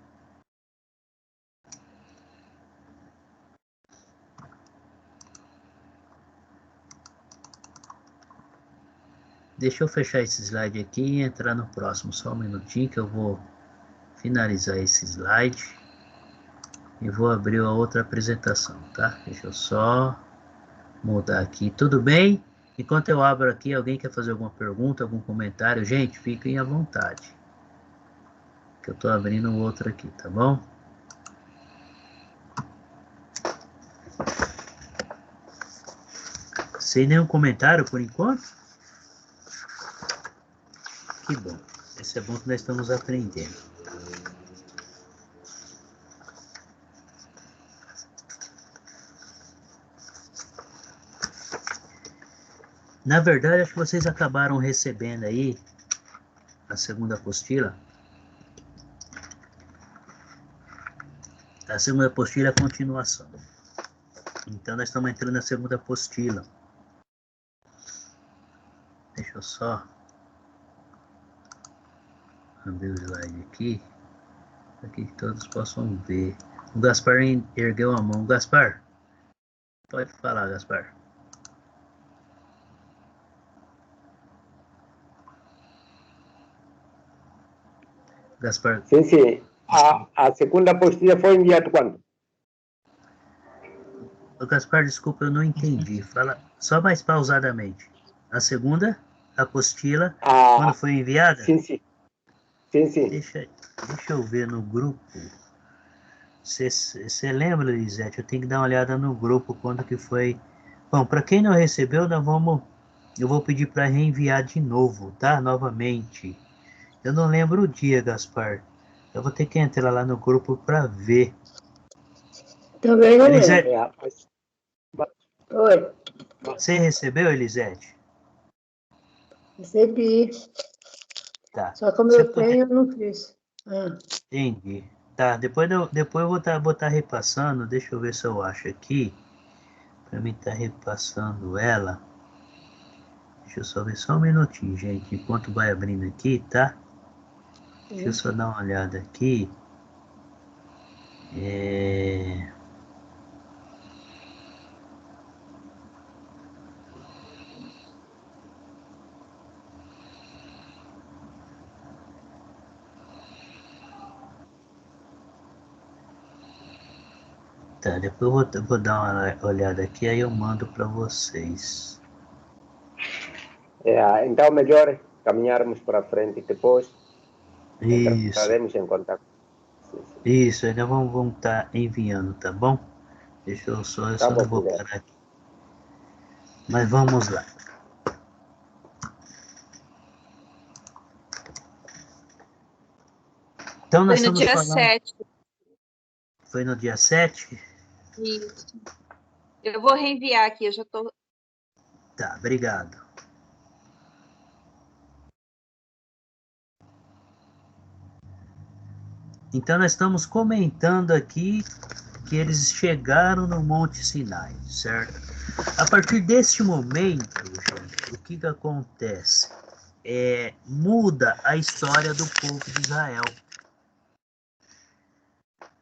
Deixa eu fechar esse slide aqui e entrar no próximo. Só um minutinho que eu vou finalizar esse slide e vou abrir a outra apresentação, tá? Deixa eu só mudar aqui. Tudo bem? Enquanto eu abro aqui, alguém quer fazer alguma pergunta, algum comentário? Gente, fiquem à vontade. Que eu tô abrindo o outro aqui, tá bom? Sem nenhum comentário por enquanto? Que bom. Esse é bom que nós estamos aprendendo. Na verdade, acho que vocês acabaram recebendo aí a segunda apostila. A segunda apostila é a continuação. Então, nós estamos entrando na segunda apostila. Deixa eu só abrir o slide aqui, para que todos possam ver. O Gaspar ergueu a mão. Gaspar, pode falar, Gaspar. Gaspar. Sim. A segunda apostila foi enviada quando? Gaspar, desculpa, eu não entendi. Fala só mais pausadamente. A segunda apostila, quando foi enviada? Sim. Deixa eu ver no grupo. Você lembra, Lisete? Eu tenho que dar uma olhada no grupo quando que foi. Bom, para quem não recebeu, eu vou pedir para reenviar de novo, tá? Novamente. Eu não lembro o dia, Gaspar. Eu vou ter que entrar lá no grupo para ver. Também não Elisete, lembro. Oi, você recebeu, Elisete? recebi. Tá. Só como Você eu tenho, eu não fiz. Entendi. Tá, depois eu vou estar repassando. Deixa eu ver se eu acho aqui. Para mim estar repassando ela. Deixa eu só ver só um minutinho, gente. Enquanto vai abrindo aqui, tá? Deixa eu só dar uma olhada aqui. Tá, depois eu vou dar uma olhada aqui, aí eu mando para vocês. Então, melhor caminharmos para frente depois. Isso. Entraremos em contato. Sim. Isso, ainda vamos estar enviando, tá bom? Deixa eu só não vou parar aqui. Mas vamos lá. Então nós Foi no estamos dia falando. 7. Foi no dia 7? Isso. Eu vou reenviar aqui, eu já estou. Tá, obrigado. Então nós estamos comentando aqui que eles chegaram no Monte Sinai, certo? A partir deste momento, gente, o que acontece? Muda a história do povo de Israel.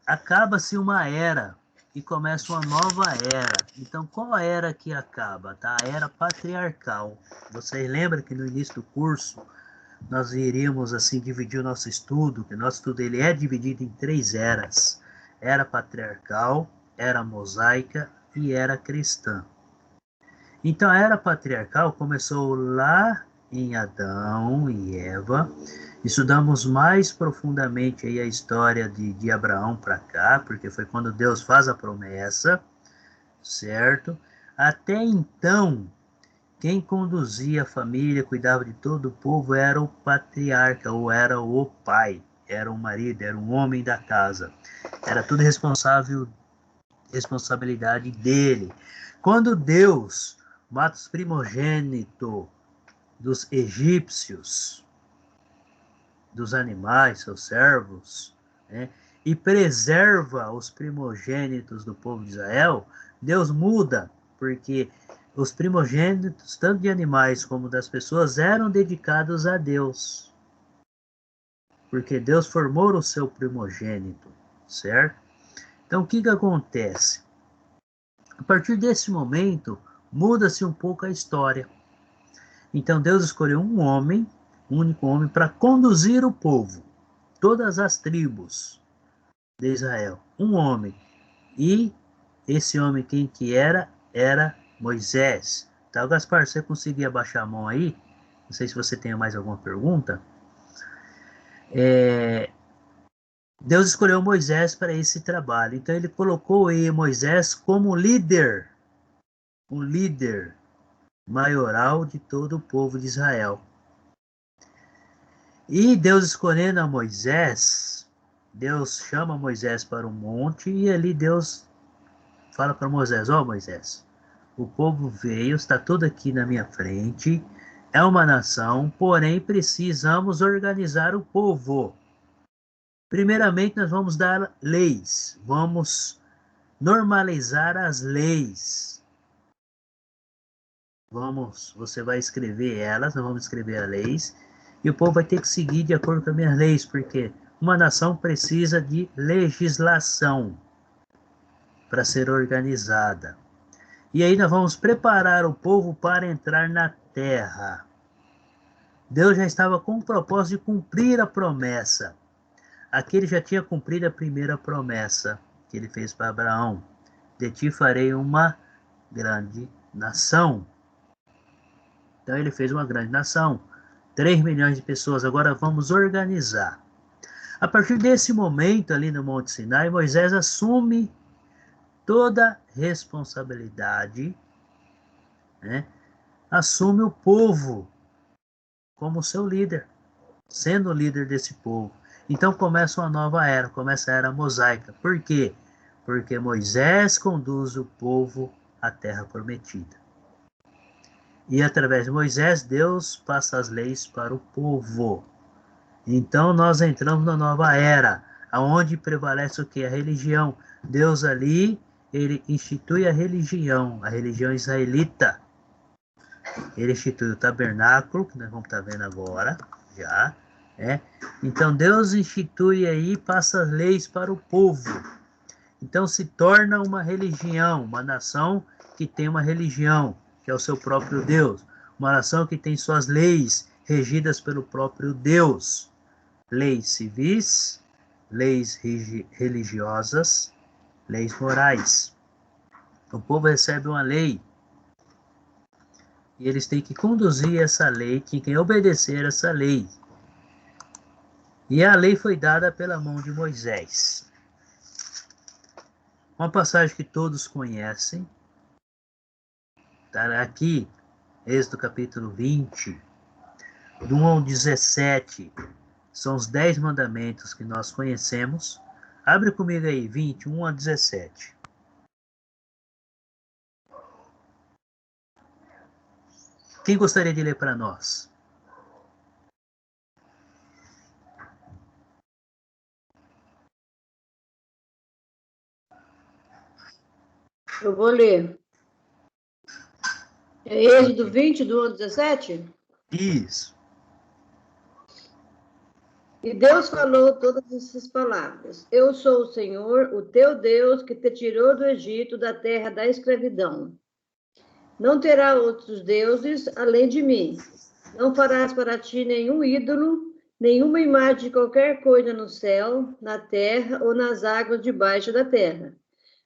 Acaba-se uma era e começa uma nova era. Então, qual a era que acaba? Tá? A era patriarcal. Vocês lembram que no início do curso nós iríamos assim dividir o nosso estudo, que nosso estudo ele é dividido em 3 eras: era patriarcal, era mosaica e era cristã. Então a era patriarcal começou lá em Adão e Eva. Estudamos mais profundamente aí a história de Abraão para cá, porque foi quando Deus faz a promessa, certo? Até então, quem conduzia a família, cuidava de todo o povo, era o patriarca, ou era o pai, era o marido, era o homem da casa. Era tudo responsabilidade dele. Quando Deus mata os primogênitos dos egípcios, dos animais, seus servos, né, e preserva os primogênitos do povo de Israel, Deus muda, porque os primogênitos, tanto de animais como das pessoas, eram dedicados a Deus. Porque Deus formou o seu primogênito, certo? Então, o que acontece? A partir desse momento, muda-se um pouco a história. Então, Deus escolheu um homem, um único homem, para conduzir o povo, todas as tribos de Israel. Um homem. E esse homem, quem que era? Era Moisés. Tá, Gaspar, você conseguia baixar a mão aí? Não sei se você tem mais alguma pergunta. Deus escolheu Moisés para esse trabalho. Então ele colocou aí Moisés como líder, um líder maioral de todo o povo de Israel. E Deus escolhendo a Moisés, Deus chama Moisés para um monte e ali Deus fala para Moisés: ó Moisés, o povo veio, está todo aqui na minha frente, é uma nação, porém precisamos organizar o povo. Primeiramente, nós vamos dar leis, vamos normalizar as leis. Você vai escrever elas, nós vamos escrever as leis, E o povo vai ter que seguir de acordo com as minhas leis, porque uma nação precisa de legislação para ser organizada. E aí nós vamos preparar o povo para entrar na terra. Deus já estava com o propósito de cumprir a promessa. Aqui ele já tinha cumprido a primeira promessa que ele fez para Abraão. De ti farei uma grande nação. Então ele fez uma grande nação. 3 milhões de pessoas. Agora vamos organizar. A partir desse momento ali no Monte Sinai, Moisés assume toda responsabilidade, né? Assume o povo como seu líder, sendo o líder desse povo. Então começa uma nova era, começa a era mosaica. Por quê? Porque Moisés conduz o povo à terra prometida. E através de Moisés, Deus passa as leis para o povo. Então nós entramos na nova era, aonde prevalece o que? A religião. Deus ali, ele institui a religião israelita. Ele institui o tabernáculo, que nós vamos estar vendo agora, já. Então Deus institui aí, passa as leis para o povo. Então se torna uma religião, uma nação que tem uma religião, que é o seu próprio Deus. Uma nação que tem suas leis regidas pelo próprio Deus. Leis civis, leis religiosas, leis morais. O povo recebe uma lei e eles têm que conduzir essa lei, têm que obedecer essa lei. E a lei foi dada pela mão de Moisés. Uma passagem que todos conhecem, está aqui, Êxodo capítulo 20, do 1 ao 17, são os 10 mandamentos que nós conhecemos. Abre comigo aí, 20, 1 a 17. Quem gostaria de ler para nós? Eu vou ler. É Êxodo 20, do 1 ao 17? Isso. E Deus falou todas essas palavras. Eu sou o Senhor, o teu Deus, que te tirou do Egito, da terra da escravidão. Não terá outros deuses além de mim. Não farás para ti nenhum ídolo, nenhuma imagem de qualquer coisa no céu, na terra ou nas águas debaixo da terra.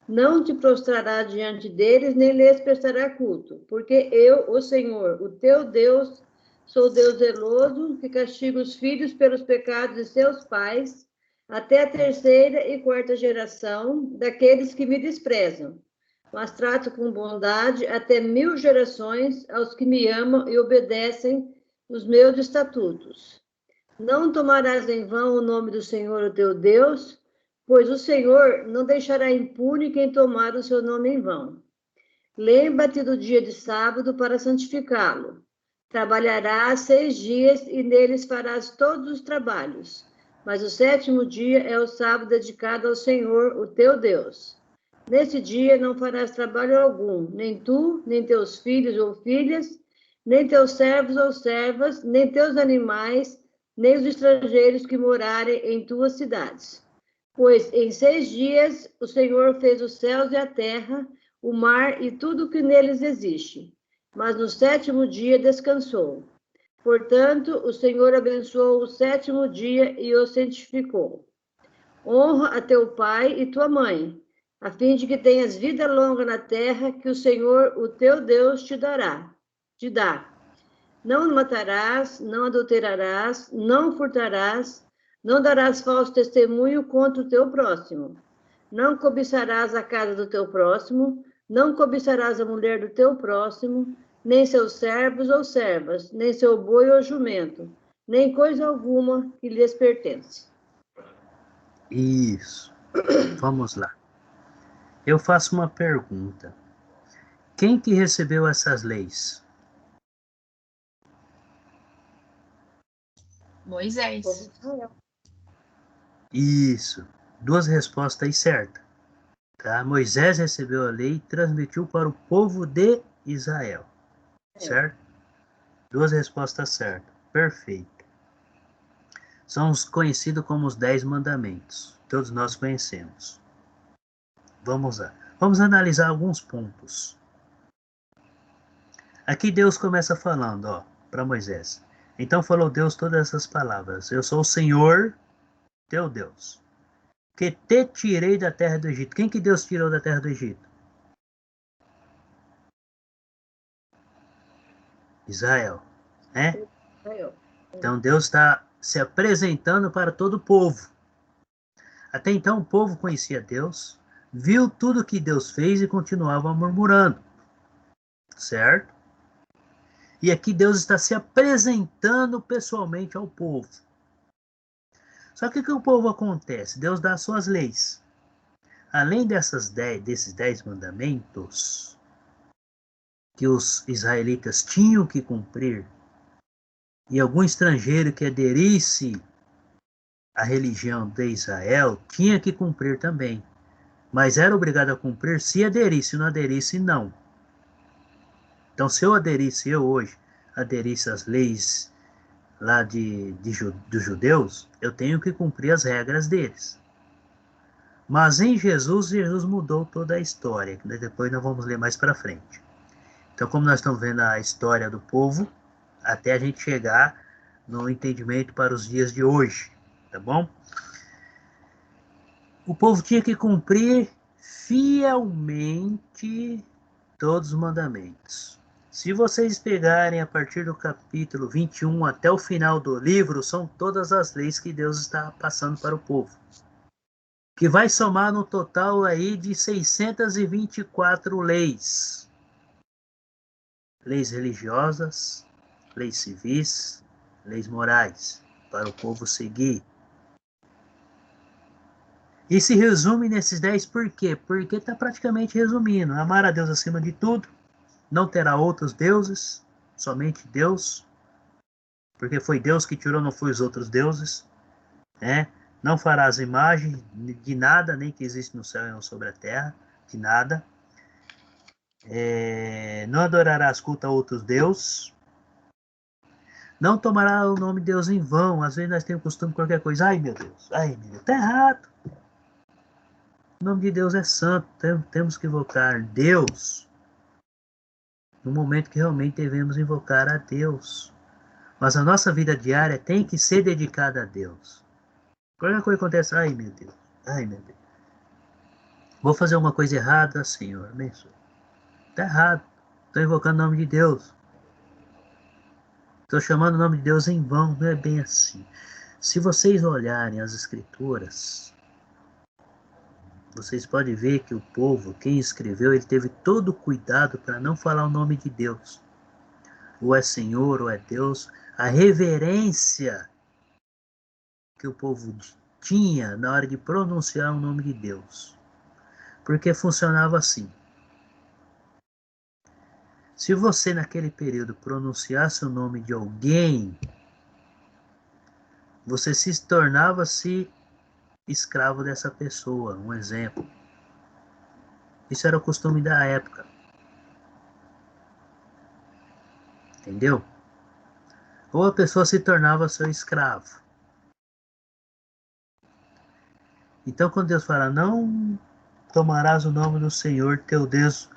Não te prostrarás diante deles, nem lhes prestará culto, porque eu, o Senhor, o teu Deus, sou Deus zeloso, que castiga os filhos pelos pecados de seus pais, até a 3ª e 4ª geração daqueles que me desprezam. Mas trato com bondade até 1000 gerações aos que me amam e obedecem os meus estatutos. Não tomarás em vão o nome do Senhor, o teu Deus, pois o Senhor não deixará impune quem tomar o seu nome em vão. Lembra-te do dia de sábado para santificá-lo. Trabalharás 6 dias e neles farás todos os trabalhos. Mas o 7º dia é o sábado dedicado ao Senhor, o teu Deus. Nesse dia não farás trabalho algum, nem tu, nem teus filhos ou filhas, nem teus servos ou servas, nem teus animais, nem os estrangeiros que morarem em tuas cidades. Pois em 6 dias o Senhor fez os céus e a terra, o mar e tudo que neles existe. Mas no 7º dia descansou. Portanto, o Senhor abençoou o 7º dia e o santificou. Honra a teu pai e tua mãe, a fim de que tenhas vida longa na terra que o Senhor, o teu Deus, te dá. Não matarás, não adulterarás, não furtarás, não darás falso testemunho contra o teu próximo. Não cobiçarás a casa do teu próximo, não cobiçarás a mulher do teu próximo, nem seus servos ou servas, nem seu boi ou jumento, nem coisa alguma que lhes pertence. Isso. Vamos lá. Eu faço uma pergunta. Quem que recebeu essas leis? Moisés. Isso. 2 respostas aí certas. Tá? Moisés recebeu a lei e transmitiu para o povo de Israel. Certo? 2 respostas certas. Perfeito. São os conhecidos como os 10 mandamentos. Todos nós conhecemos. Vamos lá. Vamos analisar alguns pontos. Aqui Deus começa falando, para Moisés. Então falou Deus todas essas palavras. Eu sou o Senhor, teu Deus, que te tirei da terra do Egito. Quem que Deus tirou da terra do Egito? Israel, né? Então Deus está se apresentando para todo o povo. Até então o povo conhecia Deus, viu tudo que Deus fez e continuava murmurando. Certo? E aqui Deus está se apresentando pessoalmente ao povo. Só que o que o povo acontece? Deus dá as suas leis. Além desses 10 mandamentos que os israelitas tinham que cumprir, e algum estrangeiro que aderisse à religião de Israel tinha que cumprir também. Mas era obrigado a cumprir se aderisse, se não aderisse, não. Então, se eu hoje aderisse às leis lá dos judeus, eu tenho que cumprir as regras deles. Mas em Jesus mudou toda a história, que depois nós vamos ler mais para frente. Então, como nós estamos vendo a história do povo, até a gente chegar no entendimento para os dias de hoje, tá bom? O povo tinha que cumprir fielmente todos os mandamentos. Se vocês pegarem a partir do capítulo 21 até o final do livro, são todas as leis que Deus está passando para o povo. Que vai somar no total aí de 624 leis. Leis religiosas, leis civis, leis morais, para o povo seguir. E se resume nesses 10 por quê? Porque está praticamente resumindo. Amar a Deus acima de tudo, não terá outros deuses, somente Deus, porque foi Deus que tirou, não foi os outros deuses, né? Não farás imagem de nada, nem que existe no céu e sobre a terra, de nada. Não adorarás culto a outros deuses. Não tomará o nome de Deus em vão. Às vezes nós temos costume de qualquer coisa. Ai meu Deus, está errado. O nome de Deus é santo. Temos que invocar Deus no momento que realmente devemos invocar a Deus. Mas a nossa vida diária tem que ser dedicada a Deus. Qualquer coisa acontece, ai meu Deus, vou fazer uma coisa errada, Senhor, abençoe. Está errado, estou invocando o nome de Deus. Estou chamando o nome de Deus em vão, não é bem assim. Se vocês olharem as escrituras, vocês podem ver que o povo, quem escreveu, ele teve todo o cuidado para não falar o nome de Deus. Ou é Senhor, ou é Deus. A reverência que o povo tinha na hora de pronunciar o nome de Deus. Porque funcionava assim. Se você naquele período pronunciasse o nome de alguém, você se tornava-se escravo dessa pessoa. Um exemplo. Isso era o costume da época. Entendeu? Ou a pessoa se tornava seu escravo. Então, quando Deus fala, não tomarás o nome do Senhor teu Deus,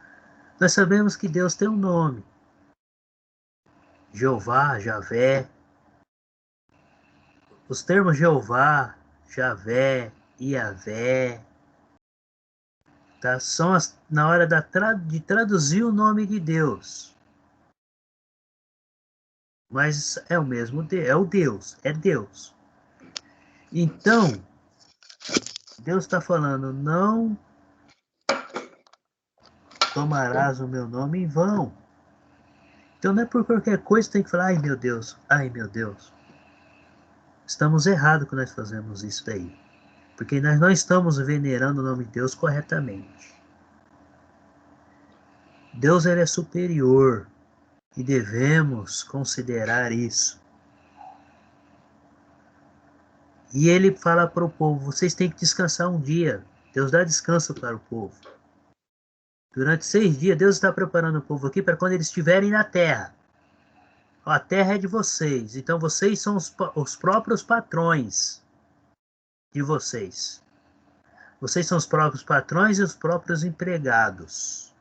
nós sabemos que Deus tem um nome. Jeová, Javé. Os termos Jeová, Javé, Iavé, tá? São na hora de traduzir o nome de Deus. Mas é o mesmo, é o Deus, é Deus. Então, Deus está falando, não tomarás o meu nome em vão. Então não é por qualquer coisa que tem que falar, ai meu Deus, ai meu Deus. Estamos errados quando nós fazemos isso daí. Porque nós não estamos venerando o nome de Deus corretamente. Deus ele é superior e devemos considerar isso. E ele fala para o povo, vocês têm que descansar um dia. Deus dá descanso para o povo. Durante 6 dias, Deus está preparando o povo aqui para quando eles estiverem na terra. A terra é de vocês, então vocês são os próprios patrões de vocês. Vocês são os próprios patrões e os próprios empregados.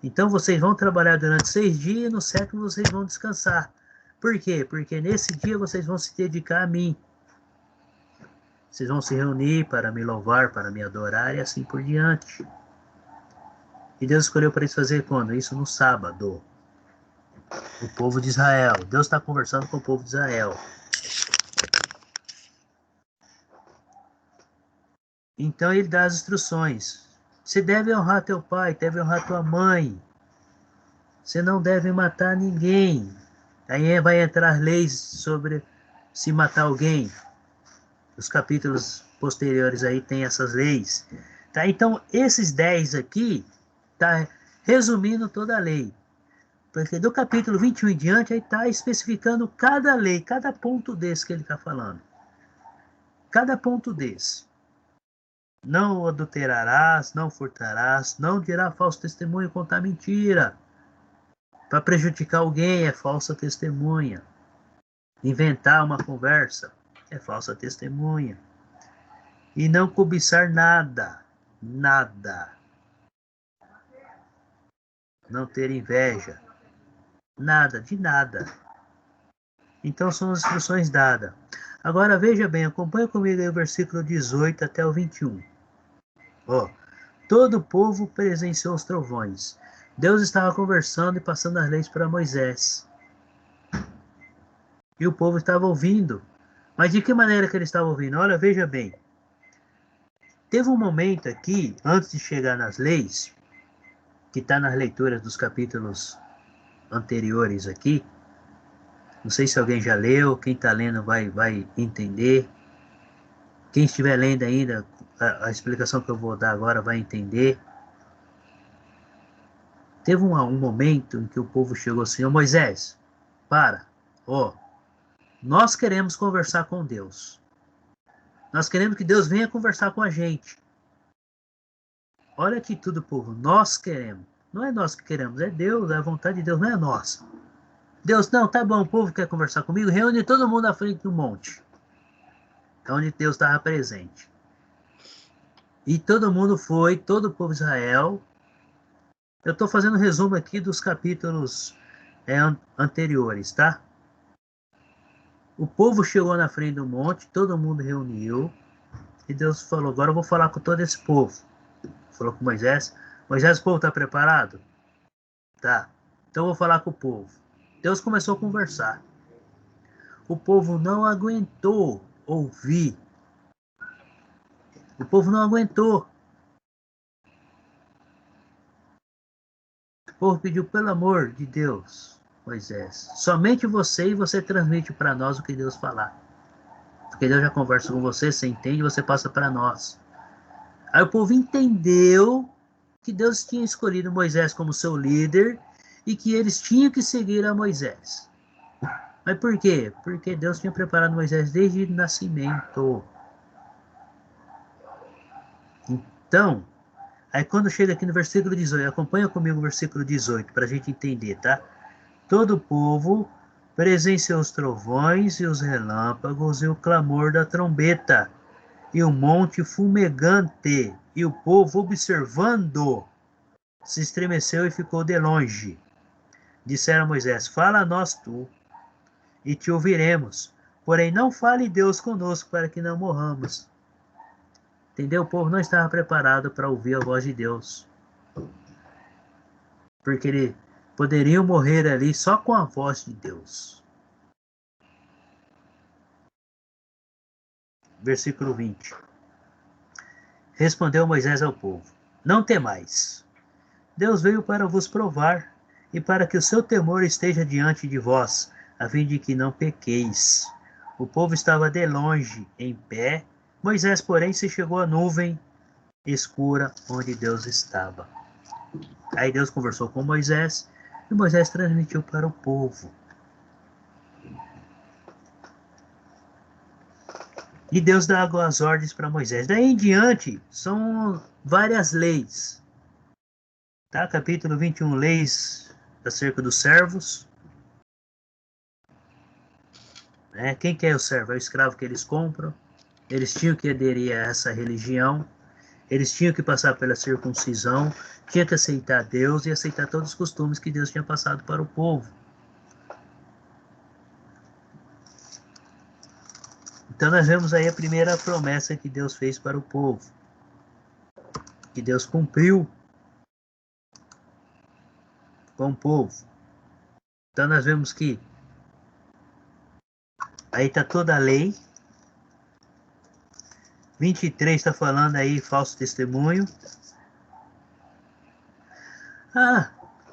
Então vocês vão trabalhar durante 6 dias e no 7º vocês vão descansar. Por quê? Porque nesse dia vocês vão se dedicar a mim. Vocês vão se reunir para me louvar, para me adorar e assim por diante. E Deus escolheu para isso fazer quando? Isso no sábado. O povo de Israel. Deus está conversando com o povo de Israel. Então ele dá as instruções. Você deve honrar teu pai, deve honrar tua mãe. Você não deve matar ninguém. Aí vai entrar leis sobre se matar alguém. Os capítulos posteriores aí tem essas leis. Tá? Então esses 10 aqui tá resumindo toda a lei. Porque do capítulo 21 em diante, aí está especificando cada lei, cada ponto desse que ele está falando. Cada ponto desse. Não adulterarás, não furtarás, não dirá falso testemunho, contar mentira. Para prejudicar alguém é falsa testemunha. Inventar uma conversa é falsa testemunha. E não cobiçar nada. Nada. Não ter inveja. Nada, de nada. Então são as instruções dadas. Agora veja bem, acompanha comigo aí o versículo 18 até o 21. Ó, todo o povo presenciou os trovões. Deus estava conversando e passando as leis para Moisés. E o povo estava ouvindo. Mas de que maneira que ele estava ouvindo? Olha, veja bem. Teve um momento aqui, antes de chegar nas leis, que está nas leituras dos capítulos anteriores aqui. Não sei se alguém já leu, quem está lendo vai entender. Quem estiver lendo ainda, a explicação que eu vou dar agora vai entender. Teve um momento em que o povo chegou assim: ô Moisés, para, nós queremos conversar com Deus. Nós queremos que Deus venha conversar com a gente. Olha aqui tudo, povo, nós queremos. Não é nós que queremos, é Deus, é a vontade de Deus, não é nossa. Deus, não, tá bom, o povo quer conversar comigo, reúne todo mundo à frente do monte. É onde Deus estava presente. E todo mundo foi, todo o povo de Israel. Eu estou fazendo um resumo aqui dos capítulos anteriores, tá? O povo chegou na frente do monte, todo mundo reuniu. E Deus falou, agora eu vou falar com todo esse povo. Falou com Moisés. Moisés, o povo está preparado? Tá. Então eu vou falar com o povo. Deus começou a conversar. O povo não aguentou ouvir. O povo não aguentou. O povo pediu, pelo amor de Deus, Moisés, somente você e você transmite para nós o que Deus falar. Porque Deus já conversa com você, você entende, você passa para nós. Aí o povo entendeu que Deus tinha escolhido Moisés como seu líder e que eles tinham que seguir a Moisés. Mas por quê? Porque Deus tinha preparado Moisés desde o nascimento. Então, aí quando chega aqui no versículo 18, acompanha comigo o versículo 18 para a gente entender, tá? Todo o povo presenciou os trovões e os relâmpagos e o clamor da trombeta e o monte fumegante, e o povo observando se estremeceu e ficou de longe. Disseram a Moisés, fala a nós tu, e te ouviremos, porém não fale Deus conosco para que não morramos. Entendeu? O povo não estava preparado para ouvir a voz de Deus. Porque eles poderiam morrer ali só com a voz de Deus. Versículo 20. Respondeu Moisés ao povo, não temais. Deus veio para vos provar, e para que o seu temor esteja diante de vós, a fim de que não pequeis. O povo estava de longe, em pé. Moisés, porém, se chegou à nuvem escura onde Deus estava. Aí Deus conversou com Moisés, e Moisés transmitiu para o povo. E Deus dá as ordens para Moisés. Daí em diante, são várias leis. Tá? Capítulo 21, leis acerca dos servos. Né? Quem que é o servo? É o escravo que eles compram. Eles tinham que aderir a essa religião. Eles tinham que passar pela circuncisão. Tinha que aceitar Deus e aceitar todos os costumes que Deus tinha passado para o povo. Então nós vemos aí a primeira promessa que Deus fez para o povo. Que Deus cumpriu com o povo. Então nós vemos que aí está toda a lei. 23 está falando aí falso testemunho.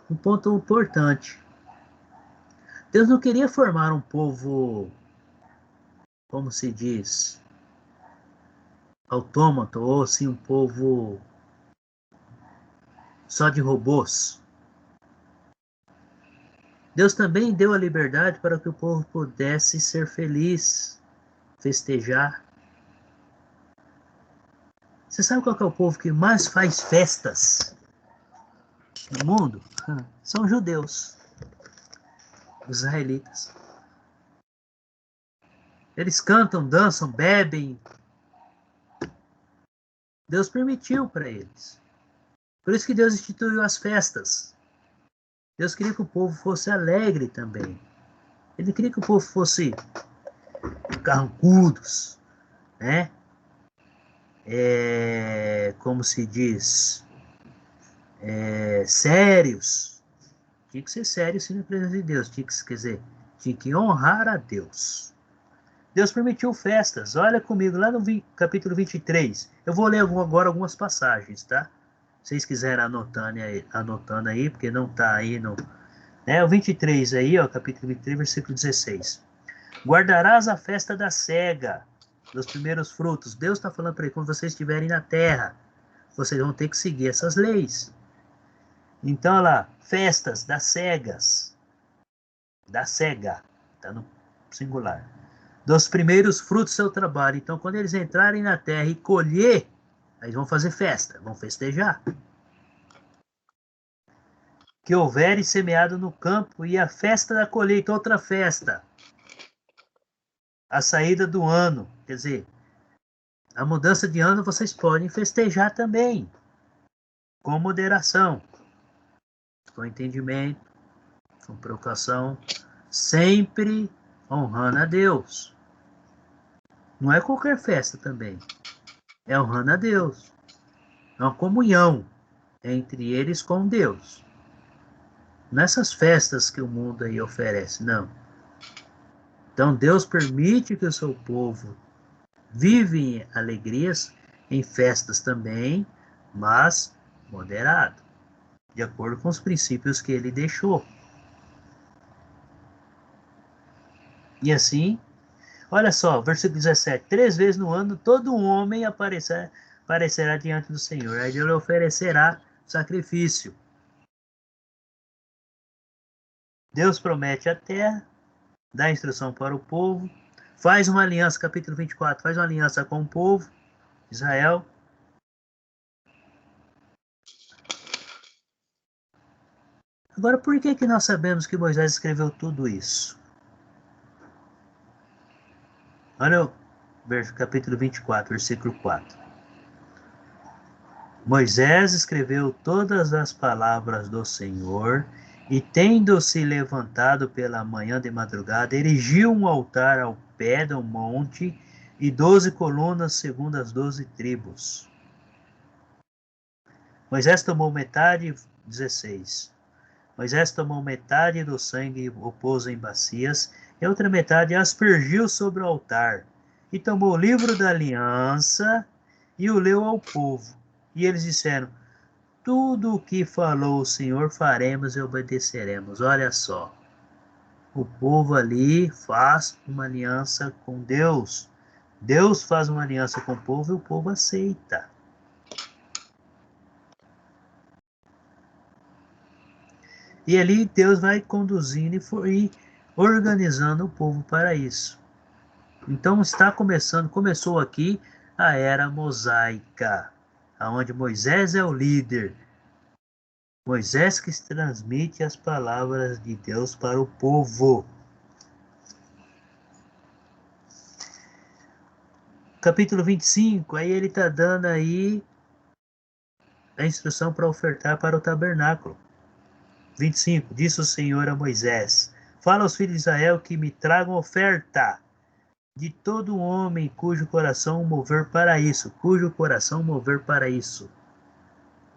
Um ponto importante. Deus não queria formar um povo, como se diz, autômato, ou assim um povo só de robôs. Deus também deu a liberdade para que o povo pudesse ser feliz, festejar. Você sabe qual que é o povo que mais faz festas no mundo? São os judeus, os israelitas. Eles cantam, dançam, bebem. Deus permitiu para eles. Por isso que Deus instituiu as festas. Deus queria que o povo fosse alegre também. Ele queria que o povo fosse carrancudos, né? Como se diz, sérios. Tinha que ser sério sim na presença de Deus. Tinha que honrar a Deus. Deus permitiu festas. Olha comigo, lá no capítulo 23. Eu vou ler agora algumas passagens, tá? Se vocês quiserem anotando aí, porque não está aí no... O 23 aí, ó, capítulo 23, versículo 16. Guardarás a festa da cega, dos primeiros frutos. Deus está falando para ele, quando vocês estiverem na terra, vocês vão ter que seguir essas leis. Então, olha lá, festas das cegas. Da cega, está no singular. Dos primeiros frutos do seu trabalho. Então, quando eles entrarem na terra e colher, aí vão fazer festa, vão festejar. Que houver semeado no campo, e a festa da colheita, outra festa. A saída do ano, quer dizer, a mudança de ano vocês podem festejar também, com moderação, com entendimento, com preocupação, sempre honrando a Deus. Não é qualquer festa também, é honrando a Deus. É uma comunhão entre eles com Deus. Nessas festas que o mundo aí oferece, não. Então Deus permite que o seu povo vive em alegrias, em festas também, mas moderado, de acordo com os princípios que ele deixou. E assim, olha só, versículo 17, 3 vezes no ano todo homem aparecerá diante do Senhor, aí ele oferecerá sacrifício. Deus promete a terra, dá instrução para o povo, faz uma aliança, capítulo 24, faz uma aliança com o povo, Israel. Agora, por que nós sabemos que Moisés escreveu tudo isso? Olha o capítulo 24, versículo 4. Moisés escreveu todas as palavras do Senhor, e tendo-se levantado pela manhã de madrugada, erigiu um altar ao pé do monte, e 12 colunas segundo as 12 tribos. Moisés tomou metade, 16. Moisés tomou metade do sangue e o pôs em bacias, e outra metade aspergiu sobre o altar, e tomou o livro da aliança e o leu ao povo. E eles disseram, tudo o que falou o Senhor faremos e obedeceremos. Olha só, o povo ali faz uma aliança com Deus. Deus faz uma aliança com o povo e o povo aceita. E ali Deus vai conduzindo e organizando o povo para isso. Então começou aqui a era mosaica, onde Moisés é o líder. Moisés que transmite as palavras de Deus para o povo. Capítulo 25, aí ele está dando aí a instrução para ofertar para o tabernáculo. 25, disse o Senhor a Moisés: fala aos filhos de Israel que me tragam oferta de todo homem cujo coração mover para isso, cujo coração mover para isso,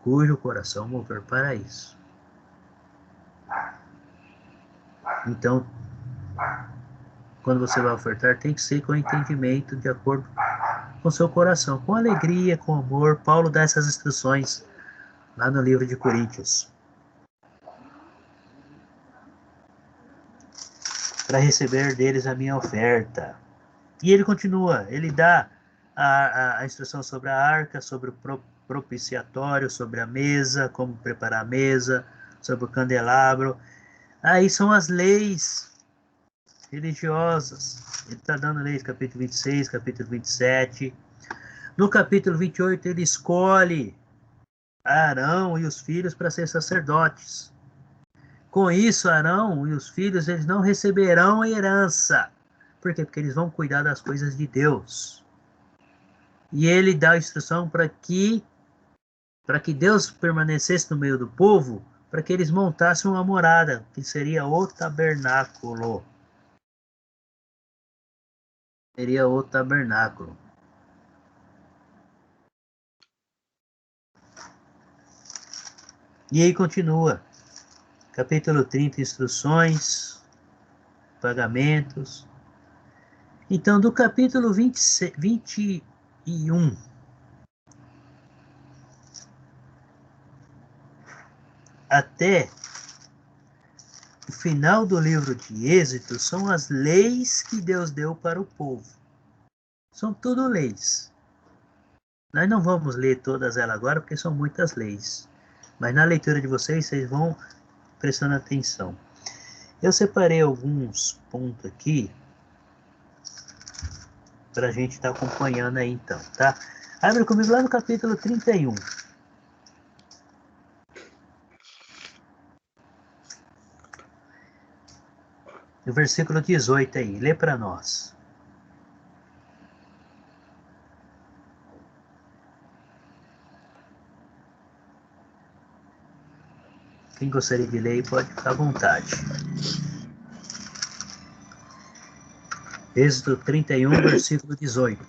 cujo coração mover para isso. Então, quando você vai ofertar, tem que ser com entendimento, de acordo com seu coração, com alegria, com amor. Paulo dá essas instruções lá no livro de Coríntios. Para receber deles a minha oferta. E ele continua, ele dá a instrução sobre a arca, sobre o propiciatório, sobre a mesa, como preparar a mesa, sobre o candelabro. Aí são as leis religiosas. Ele está dando leis, capítulo 26, capítulo 27. No capítulo 28, ele escolhe Arão e os filhos para ser sacerdotes. Com isso, Arão e os filhos, eles não receberão a herança. Por quê? Porque eles vão cuidar das coisas de Deus. E ele dá a instrução para que Deus permanecesse no meio do povo, para que eles montassem uma morada, que seria o tabernáculo. Seria o tabernáculo. E aí continua. Capítulo 30, instruções, pagamentos. Então, do capítulo 21 até o final do livro de Êxodo, são as leis que Deus deu para o povo. São tudo leis. Nós não vamos ler todas elas agora, porque são muitas leis. Mas na leitura de vocês vão prestando atenção. Eu separei alguns pontos aqui para a gente estar acompanhando aí então, tá? Abre comigo lá no capítulo 31. No versículo 18 aí, lê para nós. Quem gostaria de ler pode ficar à vontade. Êxodo 31, versículo 18.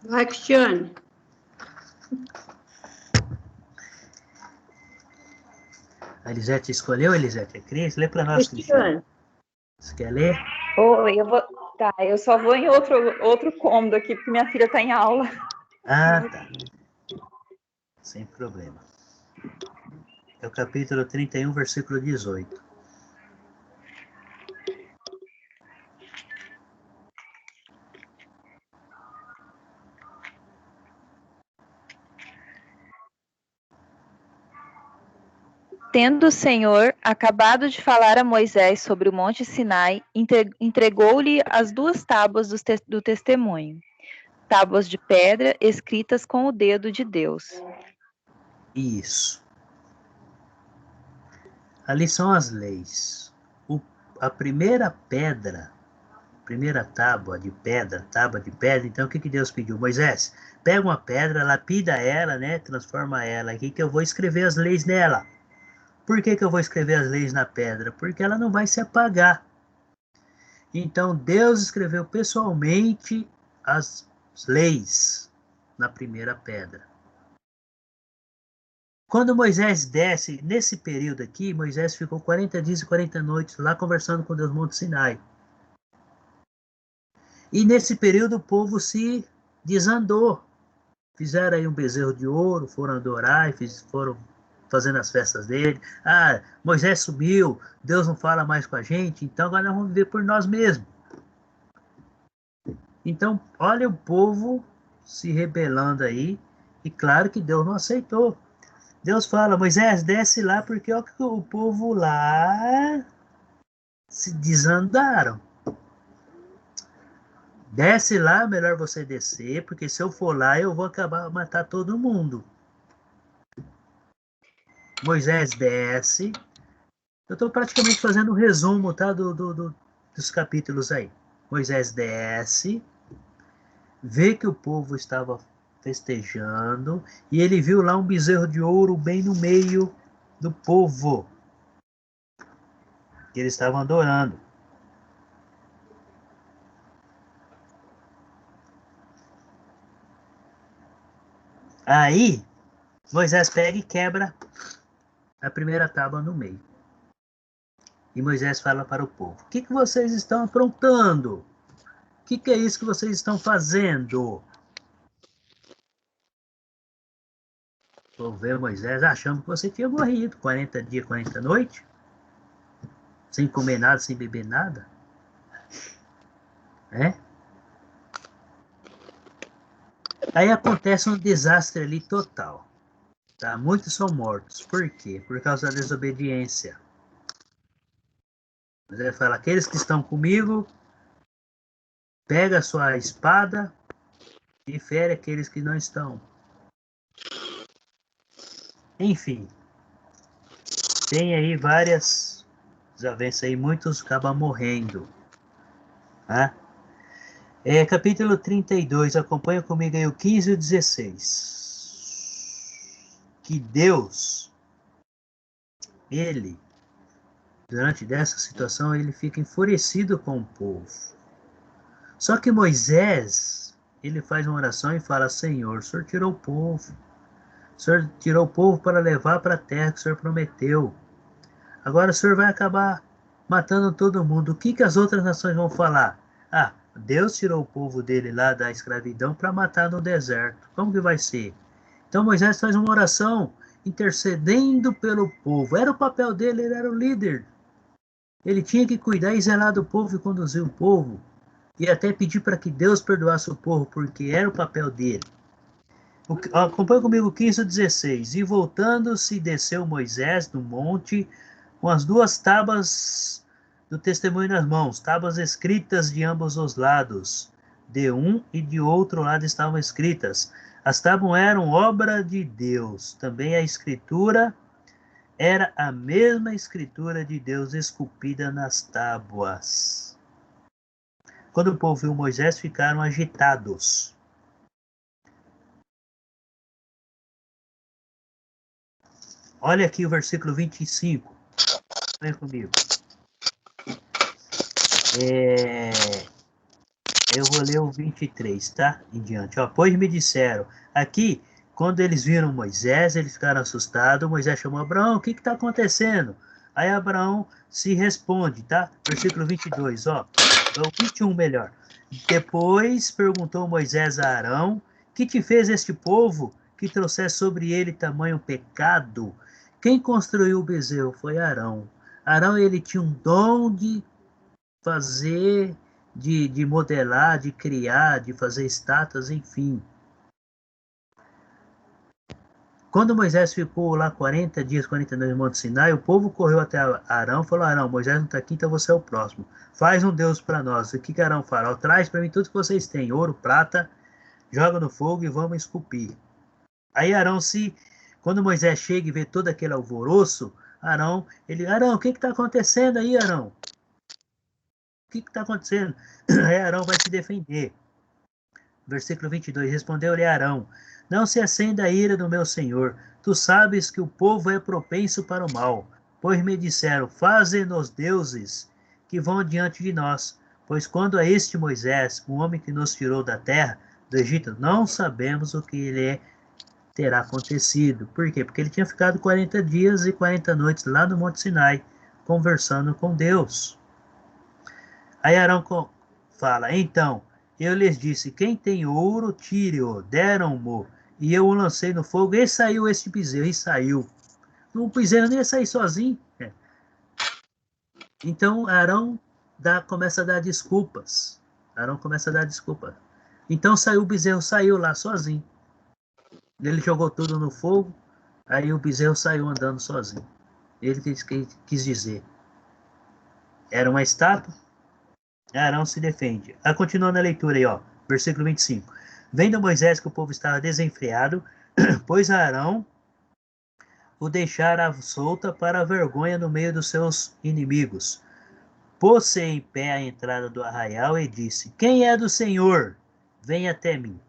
Vai, Cristiane. A Elisete escolheu, Elisete? É Cris? Lê para nós, Cristiane. Você quer ler? Oi, eu só vou em outro cômodo aqui, porque minha filha está em aula. Ah, tá. Sem problema. É o capítulo 31, versículo 18. Tendo o Senhor acabado de falar a Moisés sobre o monte Sinai, entregou-lhe as 2 tábuas do testemunho, tábuas de pedra escritas com o dedo de Deus. Isso. Ali são as leis. A primeira pedra, primeira tábua de pedra, então o que Deus pediu? Moisés, pega uma pedra, lapida ela, né, transforma ela aqui, que eu vou escrever as leis nela. Por que eu vou escrever as leis na pedra? Porque ela não vai se apagar. Então Deus escreveu pessoalmente as leis na primeira pedra. Quando Moisés desce, nesse período aqui, Moisés ficou 40 dias e 40 noites lá conversando com Deus no Monte Sinai. E nesse período o povo se desandou. Fizeram aí um bezerro de ouro, foram adorar e foram fazendo as festas dele. Ah, Moisés sumiu, Deus não fala mais com a gente, então agora nós vamos viver por nós mesmos. Então, olha o povo se rebelando aí, e claro que Deus não aceitou. Deus fala, Moisés, desce lá, porque ó, o povo lá se desandaram. Desce lá, melhor você descer, porque se eu for lá, eu vou acabar matar todo mundo. Moisés desce. Eu estou praticamente fazendo um resumo, tá, dos capítulos aí. Moisés desce. vê que o povo estava festejando, e ele viu lá um bezerro de ouro bem no meio do povo, que eles estavam adorando. Aí, Moisés pega e quebra a primeira tábua no meio. E Moisés fala para o povo: o que vocês estão aprontando? O que é isso que vocês estão fazendo? O povo vê Moisés achando que você tinha morrido. 40 dias, 40 noites. Sem comer nada, sem beber nada. Aí acontece um desastre ali total. Tá? Muitos são mortos. Por quê? Por causa da desobediência. Moisés fala: aqueles que estão comigo, pega a sua espada e fere aqueles que não estão. Enfim, tem aí várias desavenças aí, muitos acabam morrendo. Tá? Capítulo 32, acompanha comigo aí o 15 e o 16. Que Deus, ele, durante dessa situação, ele fica enfurecido com o povo. Só que Moisés, ele faz uma oração e fala: Senhor, o Senhor tirou o povo. O Senhor tirou o povo para levar para a terra que o Senhor prometeu. Agora o Senhor vai acabar matando todo mundo. O que as outras nações vão falar? Ah, Deus tirou o povo dele lá da escravidão para matar no deserto. Como que vai ser? Então Moisés faz uma oração intercedendo pelo povo. Era o papel dele, ele era o líder. Ele tinha que cuidar e zelar do povo e conduzir o povo. E até pedir para que Deus perdoasse o povo, porque era o papel dele. Acompanha comigo o 15 e 16. E voltando-se, desceu Moisés do monte com as duas tábuas do testemunho nas mãos, tábuas escritas de ambos os lados. De um e de outro lado estavam escritas. As tábuas eram obra de Deus. Também a escritura era a mesma escritura de Deus esculpida nas tábuas. Quando o povo viu Moisés, ficaram agitados. Olha aqui o versículo 25. Vem comigo. Eu vou ler o 23, tá? Em diante. Pois me disseram. Aqui, quando eles viram Moisés, eles ficaram assustados. Moisés chamou Abraão: o que está acontecendo? Aí Abraão se responde, tá? Versículo 22, ó. O 21 melhor. Depois perguntou Moisés a Arão: que te fez este povo que trouxesse sobre ele tamanho pecado? Quem construiu o bezerro foi Arão. Arão, ele tinha um dom de fazer, de modelar, de criar, de fazer estátuas, enfim. Quando Moisés ficou lá 40 dias, 40 noites no Monte Sinai, o povo correu até Arão e falou: Arão, Moisés não está aqui, então você é o próximo. Faz um Deus para nós. O que Arão fará? Traz para mim tudo que vocês têm, ouro, prata, joga no fogo e vamos esculpir. Aí Arão quando Moisés chega e vê todo aquele alvoroço, Arão, o que está acontecendo aí, Arão? O que está acontecendo? Aí Arão vai se defender. Versículo 22, respondeu-lhe Arão: não se acenda a ira do meu senhor, tu sabes que o povo é propenso para o mal, pois me disseram: faze-nos deuses que vão diante de nós, pois quando a este Moisés, o homem que nos tirou da terra do Egito, não sabemos o que ele terá acontecido. Por quê? Porque ele tinha ficado 40 dias e 40 noites lá no Monte Sinai, conversando com Deus. Aí Arão fala: então, eu lhes disse: quem tem ouro, tire-o. Deram-mo, e eu o lancei no fogo, e saiu este bezerro, e saiu. O bezerro não ia sair sozinho. Então Arão começa a dar desculpas. Então saiu o bezerro, saiu lá sozinho. Ele jogou tudo no fogo, aí o bezerro saiu andando sozinho. Ele quis dizer. Era uma estátua. Arão se defende. Continuando a leitura aí, ó, versículo 25. Vendo Moisés que o povo estava desenfreado, pois Arão o deixara solta para a vergonha no meio dos seus inimigos. Pôs-se em pé à entrada do arraial e disse: quem é do Senhor? vem até mim.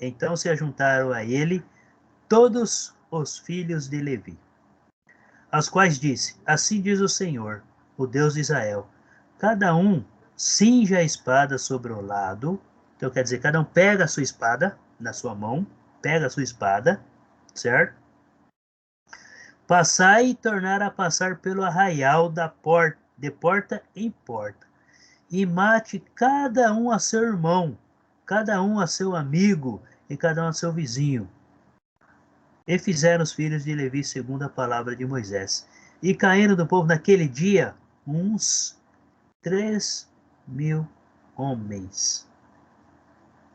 Então se ajuntaram a ele todos os filhos de Levi, aos quais disse: assim diz o Senhor, o Deus de Israel, cada um cinja a espada sobre o lado. Então quer dizer, cada um pega a sua espada na sua mão, pega a sua espada, certo? Passai e tornar a passar pelo arraial da porta, de porta em porta, e mate cada um a seu irmão, cada um a seu amigo, e cada um a seu vizinho. E fizeram os filhos de Levi segundo a palavra de Moisés. E caíram do povo naquele dia uns 3.000 homens.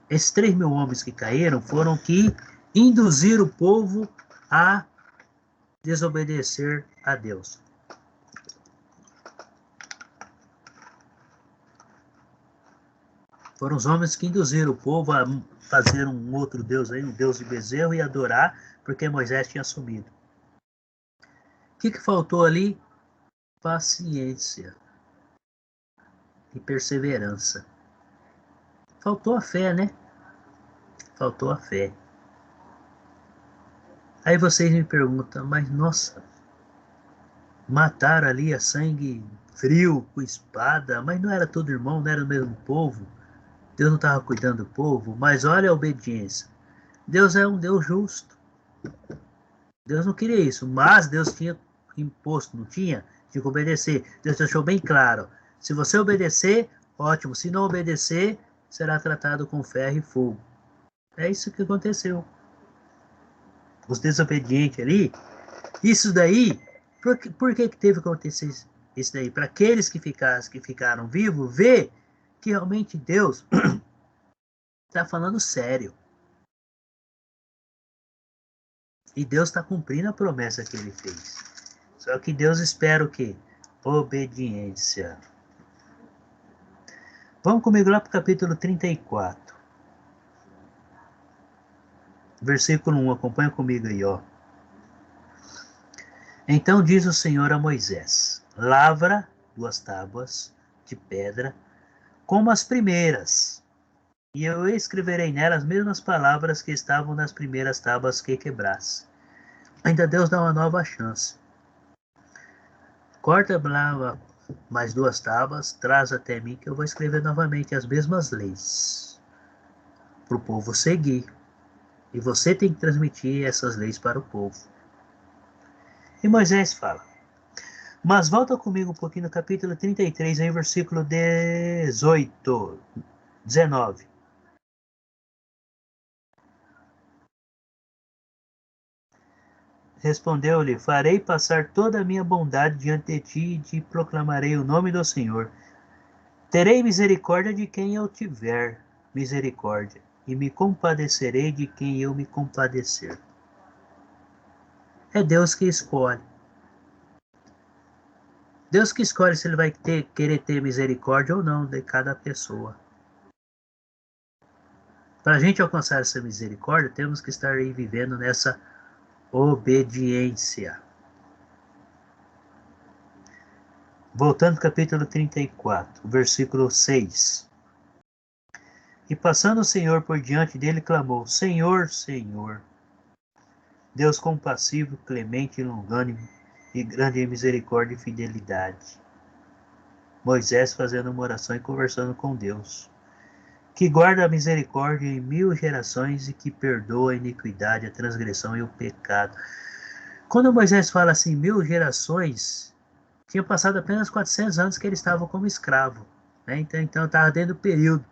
Esses 3.000 homens que caíram foram que induziram o povo a desobedecer a Deus. Foram os homens que induziram o povo a fazer um outro Deus aí, um Deus de bezerro, e adorar, porque Moisés tinha sumido. O que faltou ali? Paciência e perseverança. Faltou a fé, né? Faltou a fé. Aí vocês me perguntam, mas nossa, mataram ali a sangue frio, com espada, mas não era todo irmão, não era o mesmo povo? Deus não estava cuidando do povo? Mas olha a obediência. Deus é um Deus justo. Deus não queria isso, mas Deus tinha imposto, não tinha? Tinha que obedecer. Deus deixou bem claro. Se você obedecer, ótimo. Se não obedecer, será tratado com ferro e fogo. É isso que aconteceu. Os desobedientes ali, isso daí, por que teve que acontecer isso daí? Para aqueles que ficaram vivos, ver que realmente Deus está falando sério. E Deus está cumprindo a promessa que ele fez. Só que Deus espera o quê? Obediência. Vamos comigo lá para o capítulo 34. Versículo 1, acompanha comigo aí, ó. Então diz o Senhor a Moisés: lavra 2 tábuas de pedra, como as primeiras, e eu escreverei nelas as mesmas palavras que estavam nas primeiras tábuas que quebrasse. Ainda Deus dá uma nova chance. Corta mais 2 tábuas, traz até mim, que eu vou escrever novamente as mesmas leis para o povo seguir. E você tem que transmitir essas leis para o povo. E Moisés fala: mas volta comigo um pouquinho no capítulo 33, aí, versículo 19. Respondeu-lhe: farei passar toda a minha bondade diante de ti e te proclamarei o nome do Senhor. Terei misericórdia de quem eu tiver misericórdia, e me compadecerei de quem eu me compadecer. É Deus que escolhe. Deus que escolhe se ele vai querer ter misericórdia ou não de cada pessoa. Para a gente alcançar essa misericórdia, temos que estar aí vivendo nessa obediência. Voltando ao capítulo 34, versículo 6. E passando o Senhor por diante dele, clamou: Senhor, Senhor, Deus compassivo, clemente e longânimo, e grande em misericórdia e fidelidade. Moisés fazendo uma oração e conversando com Deus, que guarda a misericórdia em 1000 gerações e que perdoa a iniquidade, a transgressão e o pecado. Quando Moisés fala assim, 1000 gerações, tinha passado apenas 400 anos que ele estava como escravo, né? Então estava dentro do período.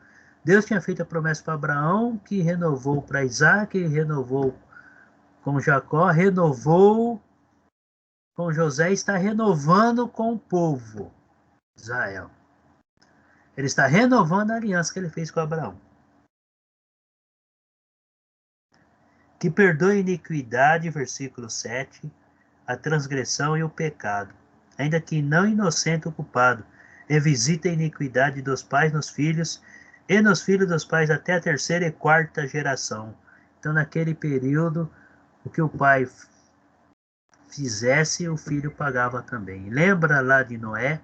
Deus tinha feito a promessa para Abraão, que renovou para Isaac, renovou com Jacó, renovou com José, está renovando com o povo Israel. Ele está renovando a aliança que ele fez com Abraão. Que perdoe a iniquidade, versículo 7, a transgressão e o pecado, ainda que não inocente o culpado, e visita a iniquidade dos pais nos filhos, e nos filhos dos pais até a 3ª e 4ª geração. Então, naquele período, o que o pai fizesse, o filho pagava também. Lembra lá de Noé?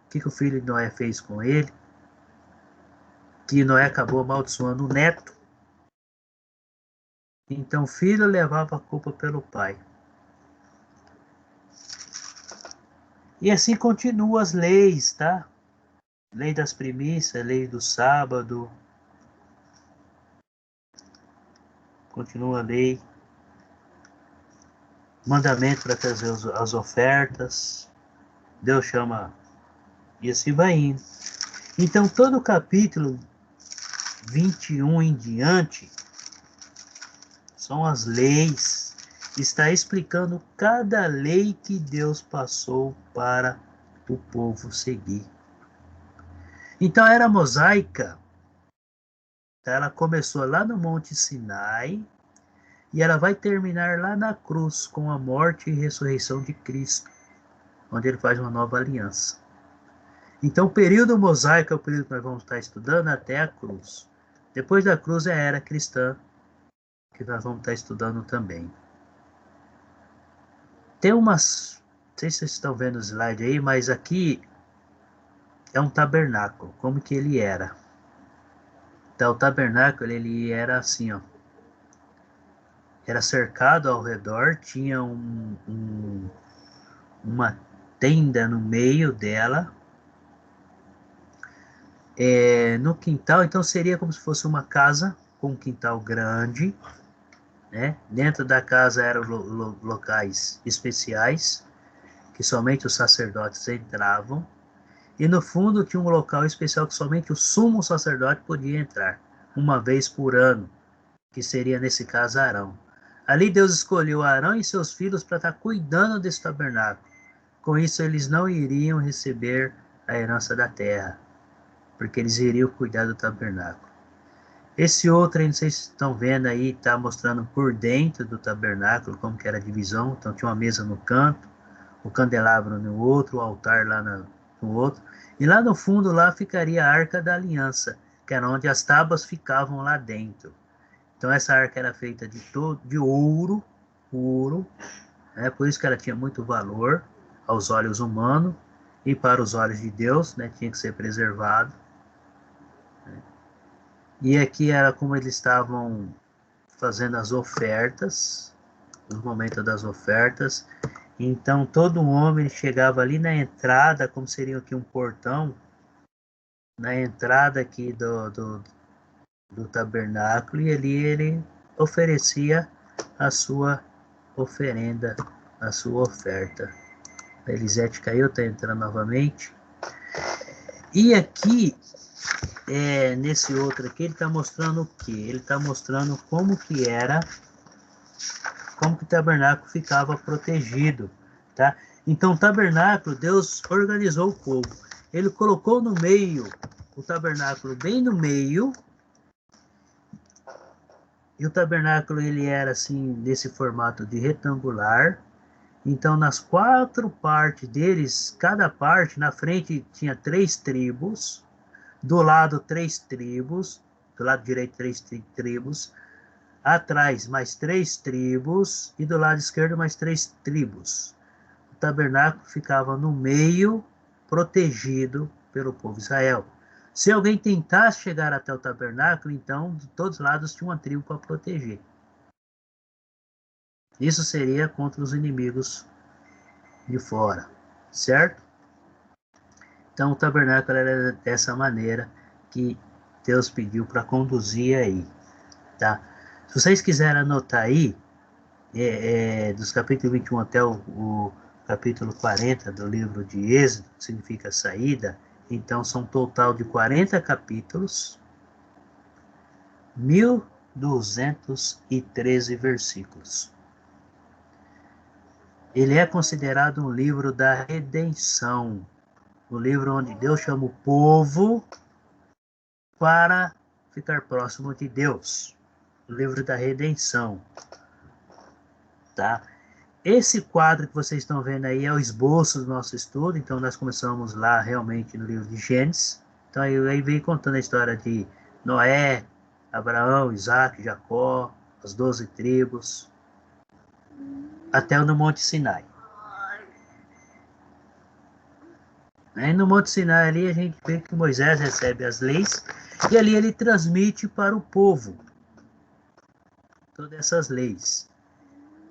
O que o filho de Noé fez com ele? que Noé acabou amaldiçoando o neto. Então o filho levava a culpa pelo pai. E assim continuam as leis, tá? Lei das primícias, lei do sábado. Continua a lei. Mandamento para trazer as ofertas. Deus chama. E assim vai indo. Então todo o capítulo 21 em diante são as leis. Está explicando cada lei que Deus passou para o povo seguir. Então a era mosaica, ela começou lá no Monte Sinai e ela vai terminar lá na cruz com a morte e ressurreição de Cristo, onde ele faz uma nova aliança. Então o período mosaico é o período que nós vamos estar estudando até a cruz. Depois da cruz é a era cristã, que nós vamos estar estudando também. Tem umas, não sei se vocês estão vendo o slide aí, mas aqui é um tabernáculo, como que ele era. Então o tabernáculo ele era assim, ó. Era cercado ao redor, tinha uma tenda no meio dela. No quintal, então seria como se fosse uma casa com um quintal grande, né? Dentro da casa eram locais especiais, que somente os sacerdotes entravam. E no fundo tinha um local especial que somente o sumo sacerdote podia entrar, uma vez por ano, que seria nesse caso Arão. Ali Deus escolheu Arão e seus filhos para estar cuidando desse tabernáculo. Com isso eles não iriam receber a herança da terra, porque eles iriam cuidar do tabernáculo. Esse outro aí, não sei se estão vendo aí, está mostrando por dentro do tabernáculo como que era a divisão. Então tinha uma mesa no canto, o candelabro no outro, o altar lá no outro. E lá no fundo lá ficaria a Arca da Aliança, que era onde as tábuas ficavam lá dentro. Então essa arca era feita de ouro, né? Por isso que ela tinha muito valor aos olhos humanos e para os olhos de Deus, né? Tinha que ser preservado. E aqui era como eles estavam fazendo as ofertas, no momento das ofertas. Então todo homem chegava ali na entrada, como seria aqui um portão, na entrada aqui do tabernáculo, e ali ele oferecia a sua oferenda, a sua oferta. A Elisete caiu, está entrando novamente. E aqui, nesse outro aqui, ele está mostrando o que? Ele está mostrando como que era, como que o tabernáculo ficava protegido, tá? Então o tabernáculo, Deus organizou o povo. Ele colocou no meio, o tabernáculo bem no meio. E o tabernáculo ele era assim, nesse formato de retangular. Então nas 4 partes deles, cada parte, na frente tinha 3 tribos, do lado 3 tribos, do lado direito 3 tribos, atrás mais 3 tribos e do lado esquerdo mais 3 tribos. O tabernáculo ficava no meio, protegido pelo povo de Israel. Se alguém tentasse chegar até o tabernáculo, então de todos os lados tinha uma tribo para proteger. Isso seria contra os inimigos de fora, certo? Então o tabernáculo era dessa maneira que Deus pediu para conduzir aí, tá? Se vocês quiserem anotar aí, dos capítulos 21 até o capítulo 40 do livro de Êxodo, que significa saída, então são um total de 40 capítulos, 1213 versículos. Ele é considerado um livro da redenção, o livro onde Deus chama o povo para ficar próximo de Deus, o livro da redenção, tá? Esse quadro que vocês estão vendo aí é o esboço do nosso estudo. Então nós começamos lá realmente no livro de Gênesis. Então aí vem contando a história de Noé, Abraão, Isaac, Jacó, as 12 tribos, até no Monte Sinai. Aí no Monte Sinai ali a gente vê que Moisés recebe as leis e ali ele transmite para o povo todas essas leis.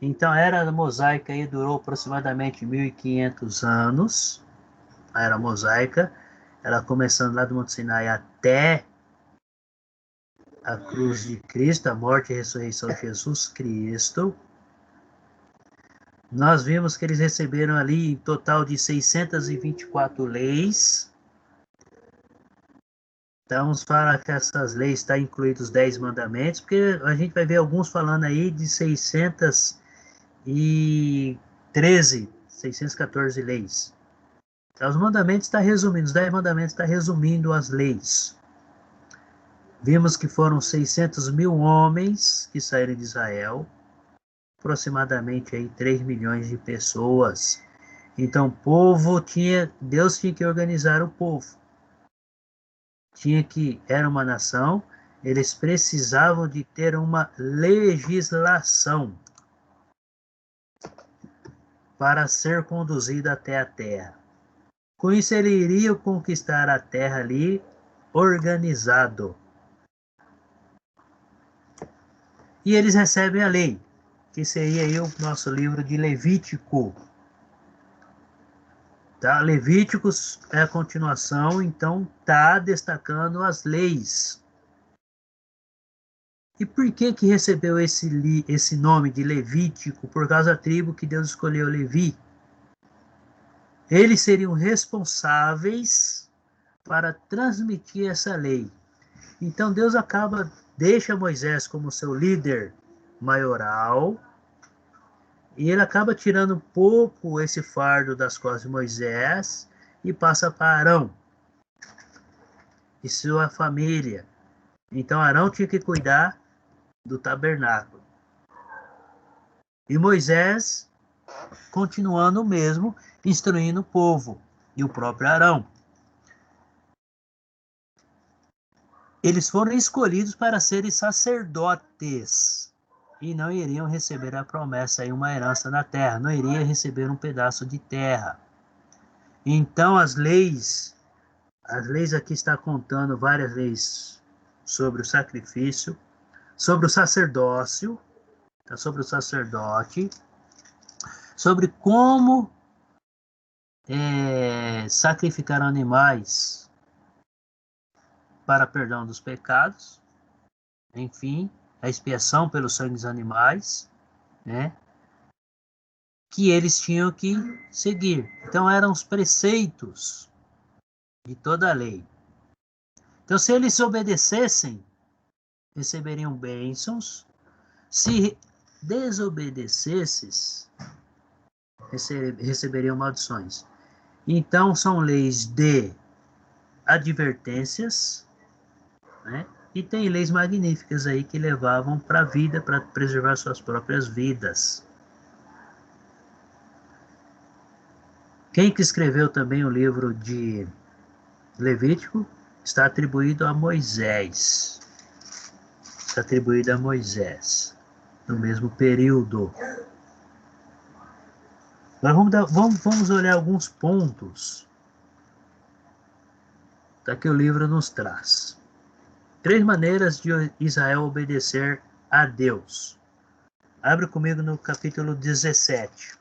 Então a era mosaica aí durou aproximadamente 1500 anos. A era mosaica, ela começando lá do Monte Sinai até a cruz de Cristo, a morte e a ressurreição de Jesus Cristo. Nós vimos que eles receberam ali em total de 624 leis. Então, uns falam que essas leis estão incluídos os 10 mandamentos, porque a gente vai ver alguns falando aí de 614 leis. Então, os mandamentos estão resumindo, os 10 mandamentos estão resumindo as leis. Vimos que foram 600 mil homens que saíram de Israel, aproximadamente aí 3 milhões de pessoas. Então, o povo Deus tinha que organizar o povo. Era uma nação, eles precisavam de ter uma legislação para ser conduzido até a terra. Com isso, ele iria conquistar a terra ali organizado. E eles recebem a lei, que seria aí o nosso livro de Levítico. Tá? Levíticos é a continuação, então está destacando as leis. E por que recebeu esse nome de Levítico? Por causa da tribo que Deus escolheu, Levi. Eles seriam responsáveis para transmitir essa lei. Então Deus deixa Moisés como seu líder maioral, e ele acaba tirando um pouco esse fardo das costas de Moisés e passa para Arão e sua família. Então Arão tinha que cuidar do tabernáculo. E Moisés, continuando o mesmo, instruindo o povo, e o próprio Arão. Eles foram escolhidos para serem sacerdotes, e não iriam receber a promessa e uma herança na terra, não iriam receber um pedaço de terra. Então as leis aqui está contando várias leis sobre o sacrifício, sobre o sacerdócio, sobre o sacerdote, sobre como sacrificar animais para perdão dos pecados, enfim, a expiação pelo sangue dos animais, né? Que eles tinham que seguir. Então eram os preceitos de toda a lei. Então se eles obedecessem, receberiam bênçãos. Se desobedecesses, receberiam maldições. Então são leis de advertências, né? E tem leis magníficas aí que levavam para a vida, para preservar suas próprias vidas. Quem que escreveu também o livro de Levítico está atribuído a Moisés. Está atribuído a Moisés, no mesmo período. Agora vamos olhar alguns pontos que o livro nos traz. 3 maneiras de Israel obedecer a Deus. Abre comigo no capítulo 17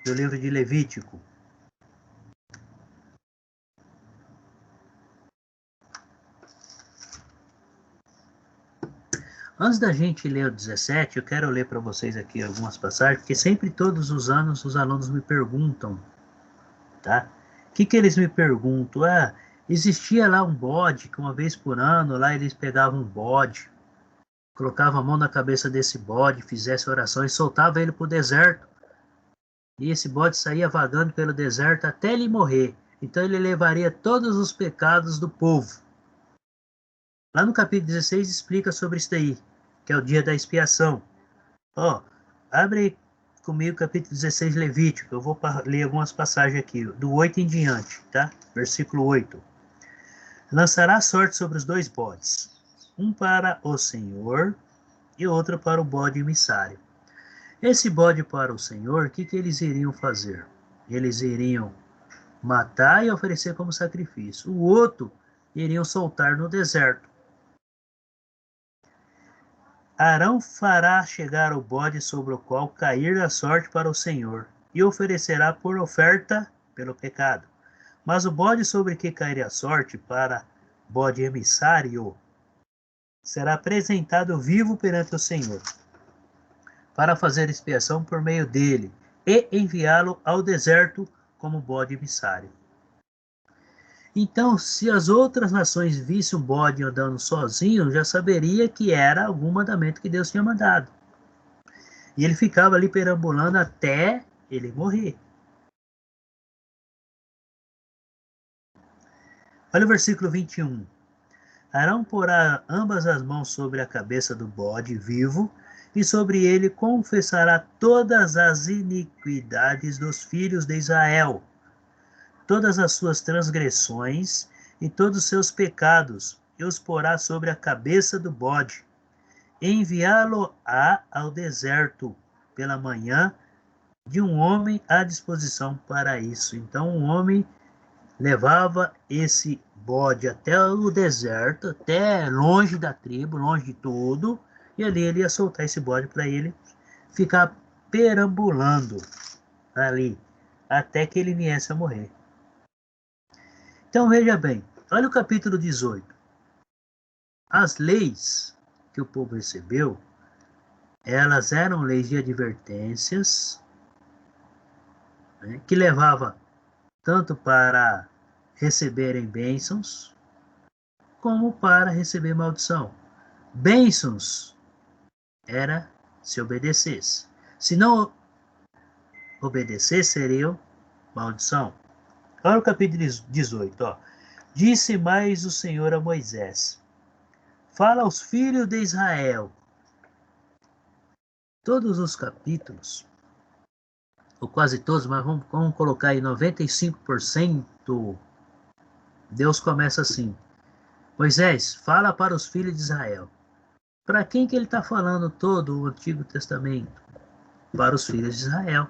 do livro de Levítico. Antes da gente ler o 17, eu quero ler para vocês aqui algumas passagens, porque sempre, todos os anos, os alunos me perguntam, tá? O que eles me perguntam? Existia lá um bode, que uma vez por ano, lá eles pegavam um bode, colocavam a mão na cabeça desse bode, fizessem oração e soltavam ele para o deserto. E esse bode saía vagando pelo deserto até ele morrer. Então ele levaria todos os pecados do povo. Lá no capítulo 16 explica sobre isso daí, que é o dia da expiação. Abre comigo o capítulo 16, Levítico. Eu vou ler algumas passagens aqui, do 8 em diante, tá? Versículo 8. Lançará sorte sobre os 2 bodes, um para o Senhor e outro para o bode emissário. Esse bode para o Senhor, o que eles iriam fazer? Eles iriam matar e oferecer como sacrifício. O outro iriam soltar no deserto. Arão fará chegar o bode sobre o qual cair a sorte para o Senhor, e oferecerá por oferta pelo pecado. Mas o bode sobre que cair a sorte para bode emissário será apresentado vivo perante o Senhor, para fazer expiação por meio dele, e enviá-lo ao deserto como bode emissário. Então, se as outras nações vissem um bode andando sozinho, já saberia que era algum mandamento que Deus tinha mandado. E ele ficava ali perambulando até ele morrer. Olha o versículo 21. Arão porá ambas as mãos sobre a cabeça do bode vivo, e sobre ele confessará todas as iniquidades dos filhos de Israel, todas as suas transgressões e todos os seus pecados, e os porá sobre a cabeça do bode. Enviá-lo-á ao deserto pela manhã, de um homem à disposição para isso. Então, um homem levava esse bode até o deserto, até longe da tribo, longe de tudo, e ali ele ia soltar esse bode para ele ficar perambulando ali, até que ele viesse a morrer. Então veja bem, olha o capítulo 18. As leis que o povo recebeu, elas eram leis de advertências, né, que levava tanto para receberem bênçãos, como para receber maldição. Bênçãos era se obedecesse. Se não obedecesse, seria maldição. Olha o capítulo 18. Ó. Disse mais o Senhor a Moisés: fala aos filhos de Israel. Todos os capítulos, ou quase todos, mas vamos colocar aí 95%, Deus começa assim: Moisés, fala para os filhos de Israel. Para quem que ele está falando todo o Antigo Testamento? Para os filhos de Israel.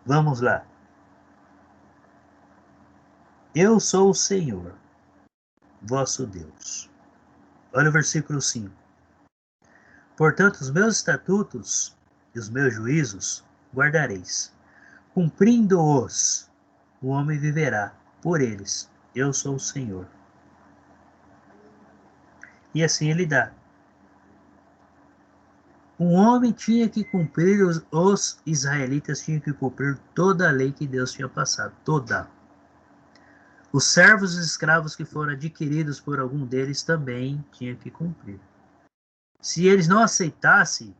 Vamos lá. Eu sou o Senhor, vosso Deus. Olha o versículo 5. Portanto, os meus estatutos e os meus juízos guardareis. Cumprindo-os, o homem viverá por eles. Eu sou o Senhor. E assim ele dá. Um homem tinha que cumprir, os israelitas tinham que cumprir toda a lei que Deus tinha passado. Toda. Os servos e escravos que foram adquiridos por algum deles também tinham que cumprir. Se eles não aceitassem,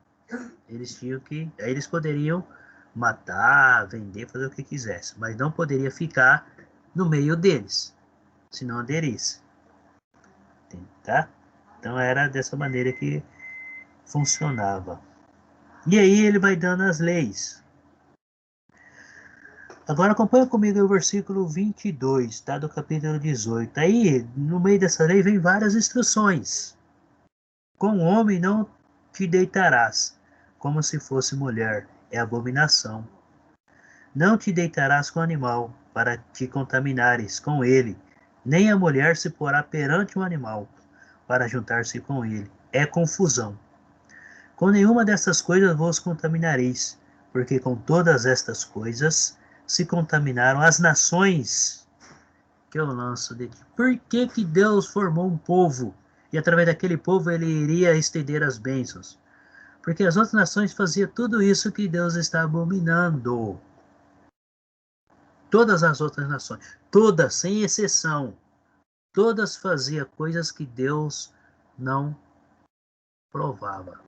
eles tinham que, aí eles poderiam matar, vender, fazer o que quisessem, mas não poderia ficar no meio deles, se não aderisse. Tá? Então era dessa maneira que funcionava. E aí ele vai dando as leis. Agora acompanha comigo o versículo 22, tá? Do capítulo 18. Aí, no meio dessa lei, vem várias instruções. Com o homem não te deitarás, como se fosse mulher, é abominação. Não te deitarás com o animal, para te contaminares com ele, nem a mulher se porá perante o animal, para juntar-se com ele, é confusão. Com nenhuma dessas coisas vos contaminareis, porque com todas estas coisas se contaminaram as nações que eu lanço de ti. Por que que Deus formou um povo? E através daquele povo ele iria estender as bênçãos. Porque as outras nações faziam tudo isso que Deus está abominando. Todas as outras nações, todas, sem exceção, todas faziam coisas que Deus não provava.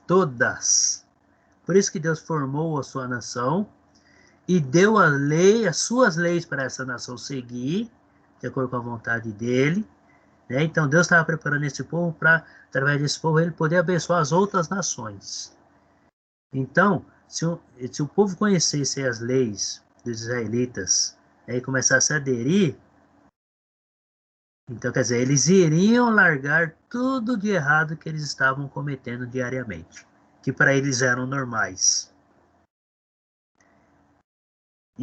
Todas. Por isso que Deus formou a sua nação e deu a lei, as suas leis para essa nação seguir, de acordo com a vontade dele. Né? Então Deus estava preparando esse povo para, através desse povo, ele poder abençoar as outras nações. Então, se o povo conhecesse as leis dos israelitas, né, e começasse a aderir, então quer dizer, eles iriam largar tudo de errado que eles estavam cometendo diariamente, que para eles eram normais.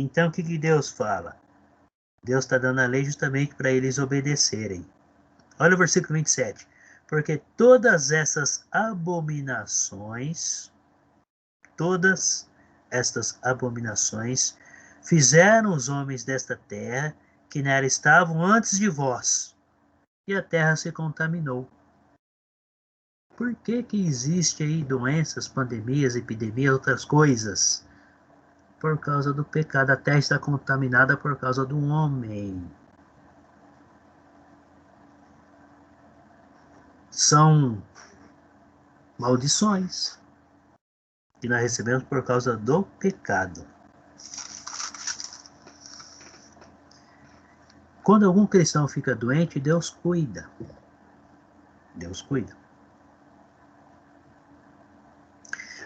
Então, o que Deus fala? Deus está dando a lei justamente para eles obedecerem. Olha o versículo 27. Porque todas estas abominações fizeram os homens desta terra que nela estavam antes de vós, e a terra se contaminou. Por que existe aí doenças, pandemias, epidemias, outras coisas? Por causa do pecado. A terra está contaminada por causa do homem. São maldições que nós recebemos por causa do pecado. Quando algum cristão fica doente, Deus cuida. Deus cuida.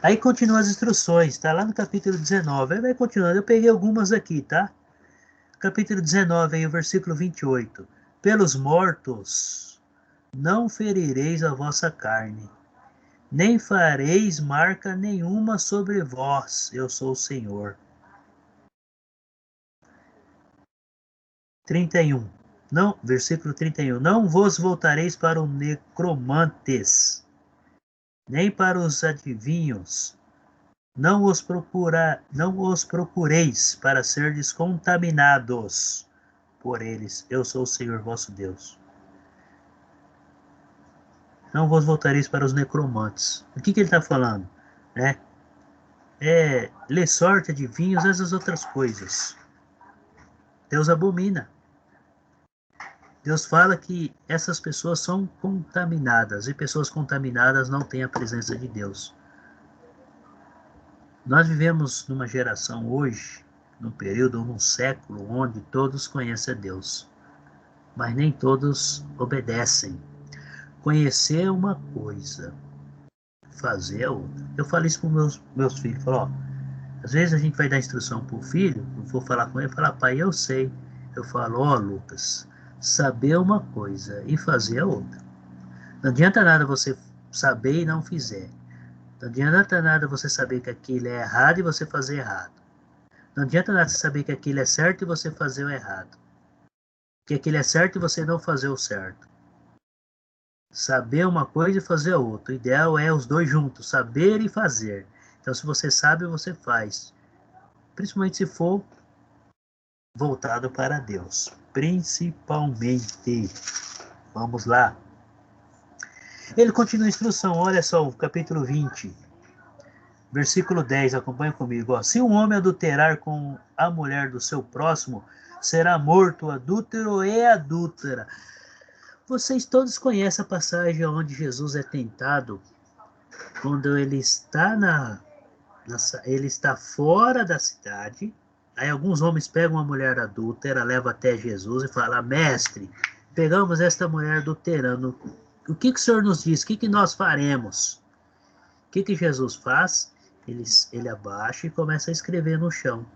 Aí continua as instruções, tá lá no capítulo 19. Aí vai continuando. Eu peguei algumas aqui, tá? Capítulo 19, aí o versículo 28. Pelos mortos não ferireis a vossa carne, nem fareis marca nenhuma sobre vós. Eu sou o Senhor. 31. Não, versículo 31. Não vos voltareis para os necromantes, nem para os adivinhos. Não os procureis para serdes contaminados por eles. Eu sou o Senhor vosso Deus. Não vos voltareis para os necromantes. O que ele está falando? Lê sorte, adivinhos, essas outras coisas. Deus abomina. Deus fala que essas pessoas são contaminadas, e pessoas contaminadas não têm a presença de Deus. Nós vivemos numa geração hoje, num período, num século, onde todos conhecem a Deus, mas nem todos obedecem. Conhecer é uma coisa, fazer é outra. Eu falo isso com meus filhos, falo, às vezes a gente vai dar instrução para o filho, eu vou falar com ele, falar, pai, eu sei. Eu falo, Lucas, saber é uma coisa e fazer é outra. Não adianta nada você saber e não fizer. Não adianta nada você saber que aquilo é errado e você fazer errado. Não adianta nada você saber que aquilo é certo e você fazer o errado. Que aquilo é certo e você não fazer o certo. Saber uma coisa e fazer outra. O ideal é os dois juntos, saber e fazer. Então, se você sabe, você faz. Principalmente se for voltado para Deus. Principalmente. Vamos lá. Ele continua a instrução, olha só, o capítulo 20. Versículo 10, acompanha comigo. Ó. Se um homem adulterar com a mulher do seu próximo, será morto adúltero e adúltera. Vocês todos conhecem a passagem onde Jesus é tentado, quando ele está ele está fora da cidade. Aí alguns homens pegam uma mulher adúltera, levam até Jesus e falam, mestre, pegamos esta mulher adulterando. O que o Senhor nos diz? O que nós faremos? O que Jesus faz? Ele abaixa e começa a escrever no chão.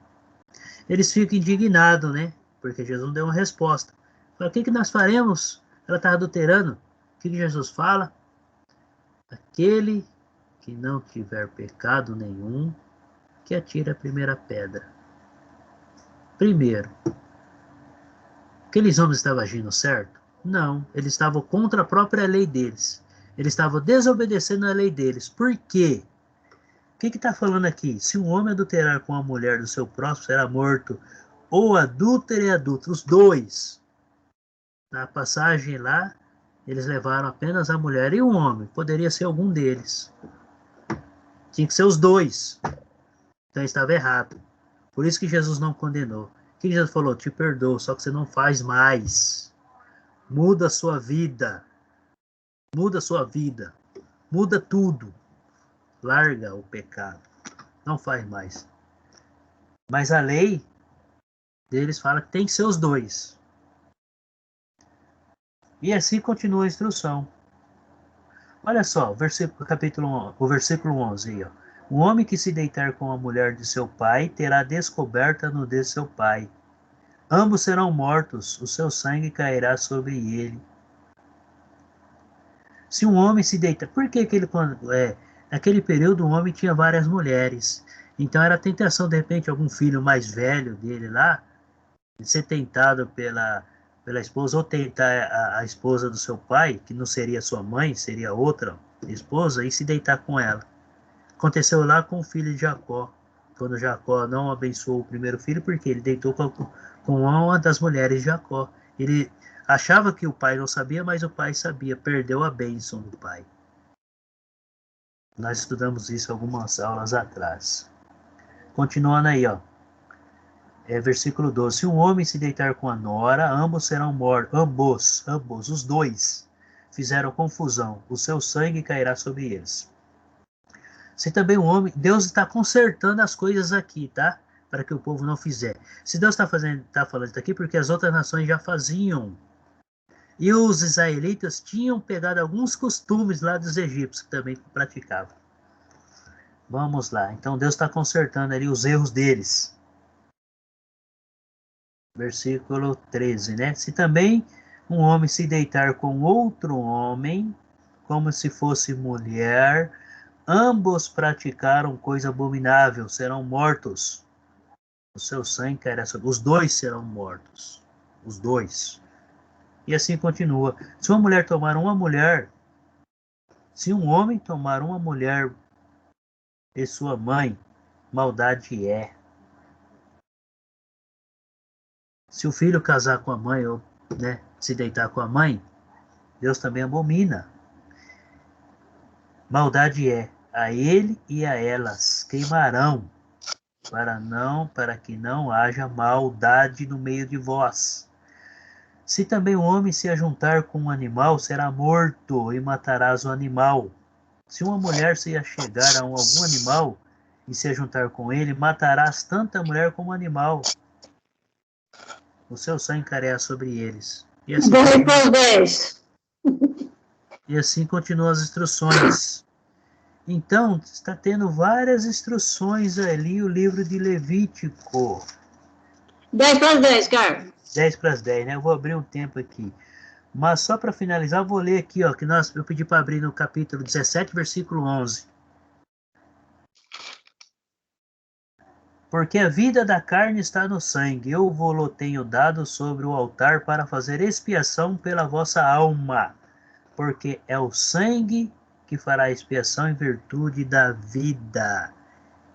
Eles ficam indignados, né? Porque Jesus deu uma resposta. Fala, o que nós faremos? Ela está adulterando. O que Jesus fala? Aquele que não tiver pecado nenhum, que atire a primeira pedra. Primeiro, aqueles homens estavam agindo certo? Não, eles estavam contra a própria lei deles. Eles estavam desobedecendo a lei deles. Por quê? O que está falando aqui? Se um homem adulterar com a mulher do seu próximo, será morto. Ou adúltero e adúltero, os dois. Na passagem lá, eles levaram apenas a mulher e um homem. Poderia ser algum deles. Tinha que ser os dois. Então estava errado. Por isso que Jesus não condenou. O que Jesus falou? Te perdoo, só que você não faz mais. Muda a sua vida. Muda a sua vida. Muda tudo. Larga o pecado. Não faz mais. Mas a lei deles fala que tem que ser os dois. E assim continua a instrução. Olha só, o versículo 11 aí, ó. O homem que se deitar com a mulher de seu pai terá descoberta a nudez de seu pai. Ambos serão mortos, o seu sangue cairá sobre ele. Se um homem se deita... Por que naquele período o homem tinha várias mulheres? Então era a tentação, de repente, algum filho mais velho dele lá, de ser tentado pela esposa, ou tentar a esposa do seu pai, que não seria sua mãe, seria outra esposa, e se deitar com ela. Aconteceu lá com o filho de Jacó, quando Jacó não abençoou o primeiro filho, porque ele deitou com uma das mulheres de Jacó. Ele achava que o pai não sabia, mas o pai sabia, perdeu a bênção do pai. Nós estudamos isso algumas aulas atrás. Continuando aí, ó. Versículo 12. Se um homem se deitar com a nora, ambos serão mortos. Ambos, os dois, fizeram confusão. O seu sangue cairá sobre eles. Se também um homem... Deus está consertando as coisas aqui, tá? Para que o povo não fizer. Se Deus está falando isso aqui, porque as outras nações já faziam. E os israelitas tinham pegado alguns costumes lá dos egípcios, que também praticavam. Vamos lá. Então Deus está consertando ali os erros deles. Versículo 13, né? Se também um homem se deitar com outro homem, como se fosse mulher, ambos praticaram coisa abominável, serão mortos. O seu sangue cairá sobre... Os dois serão mortos. Os dois. E assim continua. Se uma mulher tomar uma mulher, se um homem tomar uma mulher e sua mãe, maldade é. Se o filho casar com a mãe, ou né, se deitar com a mãe, Deus também abomina. Maldade é. A ele e a elas queimarão, para que não haja maldade no meio de vós. Se também o homem se ajuntar com um animal, será morto, e matarás o animal. Se uma mulher se achegar a algum animal e se ajuntar com ele, matarás tanto a mulher como o animal. O seu sangue cairá sobre eles. E assim continuam as instruções. Então, está tendo várias instruções ali, o livro de Levítico. 10 para as 10, Carlos. 10 para as 10, né? Eu vou abrir um tempo aqui. Mas só para finalizar, eu vou ler aqui, ó, que eu pedi para abrir no capítulo 17, versículo 11. Porque a vida da carne está no sangue, eu vou-lo tenho dado sobre o altar para fazer expiação pela vossa alma, porque é o sangue que fará expiação em virtude da vida.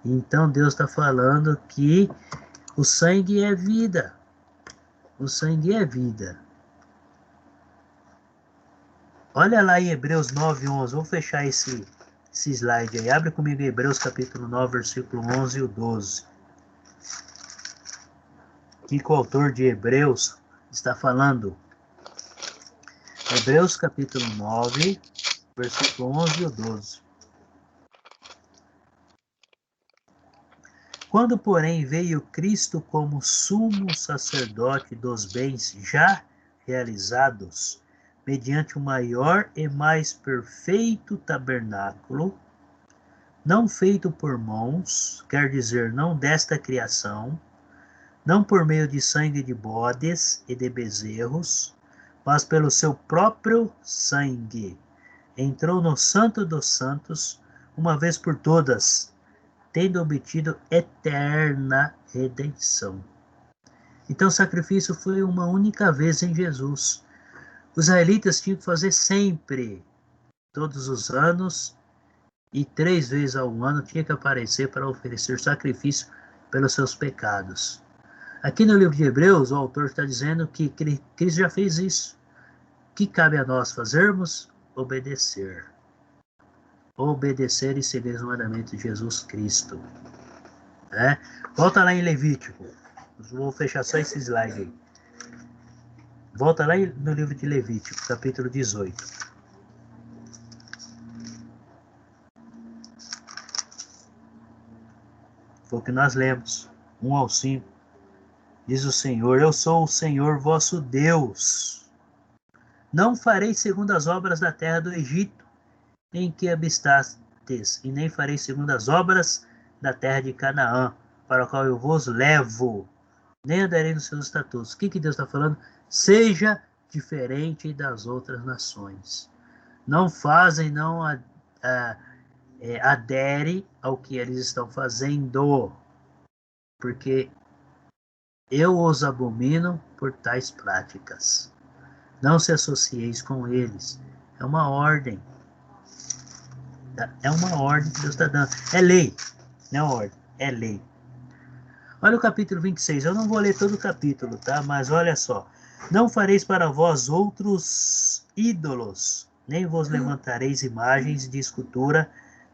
Então Deus está falando que o sangue é vida. O sangue é vida. Olha lá em Hebreus 9:11. Vou fechar esse slide aí. Abre comigo Hebreus capítulo 9, versículo 11 e o 12. O que o autor de Hebreus está falando? Hebreus capítulo 9, versículo 11 e o 12. Quando, porém, veio Cristo como sumo sacerdote dos bens já realizados, mediante o maior e mais perfeito tabernáculo, não feito por mãos, quer dizer, não desta criação, não por meio de sangue de bodes e de bezerros, mas pelo seu próprio sangue, entrou no Santo dos Santos, uma vez por todas, tendo obtido eterna redenção. Então o sacrifício foi uma única vez em Jesus. Os israelitas tinham que fazer sempre, todos os anos, e 3 vezes ao ano tinha que aparecer para oferecer sacrifício pelos seus pecados. Aqui no livro de Hebreus, o autor está dizendo que Cristo já fez isso. O que cabe a nós fazermos? Obedecer. Obedecer e seguir os mandamentos de Jesus Cristo. Volta lá em Levítico. Vou fechar só esse slide aí. Volta lá no livro de Levítico, capítulo 18. Foi o que nós lemos, 1 ao 5. Diz o Senhor: eu sou o Senhor vosso Deus. Não farei segundo as obras da terra do Egito, em que habitaste, e nem farei segundo as obras da terra de Canaã, para a qual eu vos levo, nem andarei nos seus estatutos. O que Deus está falando? Seja diferente das outras nações. Não fazem, não adere ao que eles estão fazendo, porque eu os abomino por tais práticas. Não se associeis com eles. É uma ordem. É uma ordem que Deus está dando. É lei, não é ordem, é lei. Olha o capítulo 26. Eu não vou ler todo o capítulo, tá? Mas olha só. Não fareis para vós outros ídolos, nem vos levantareis imagens de escultura,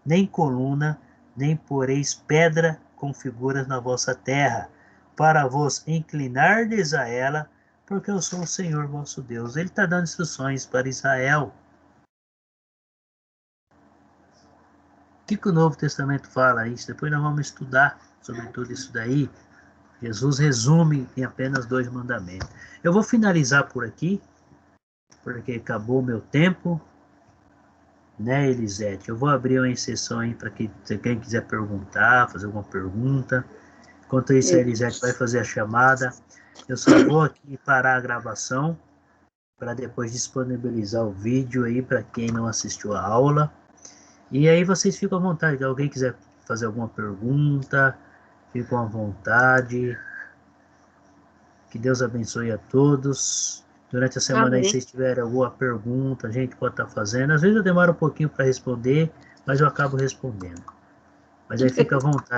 nem coluna, nem poreis pedra com figuras na vossa terra, para vos inclinardes a ela, porque eu sou o Senhor vosso Deus. Ele está dando instruções para Israel. O que o Novo Testamento fala isso? Depois nós vamos estudar sobre tudo isso daí. Jesus resume em apenas 2 mandamentos. Eu vou finalizar por aqui, porque acabou o meu tempo, né, Elisete? Eu vou abrir uma exceção aí para quem quiser perguntar, fazer alguma pergunta. Enquanto isso, a Elisete vai fazer a chamada. Eu só vou aqui parar a gravação para depois disponibilizar o vídeo aí para quem não assistiu a aula. E aí vocês ficam à vontade. Se alguém quiser fazer alguma pergunta, ficam à vontade. Que Deus abençoe a todos. Durante a semana aí, se vocês tiverem alguma pergunta, a gente pode estar fazendo. Às vezes eu demoro um pouquinho para responder, mas eu acabo respondendo. Mas aí fica à vontade.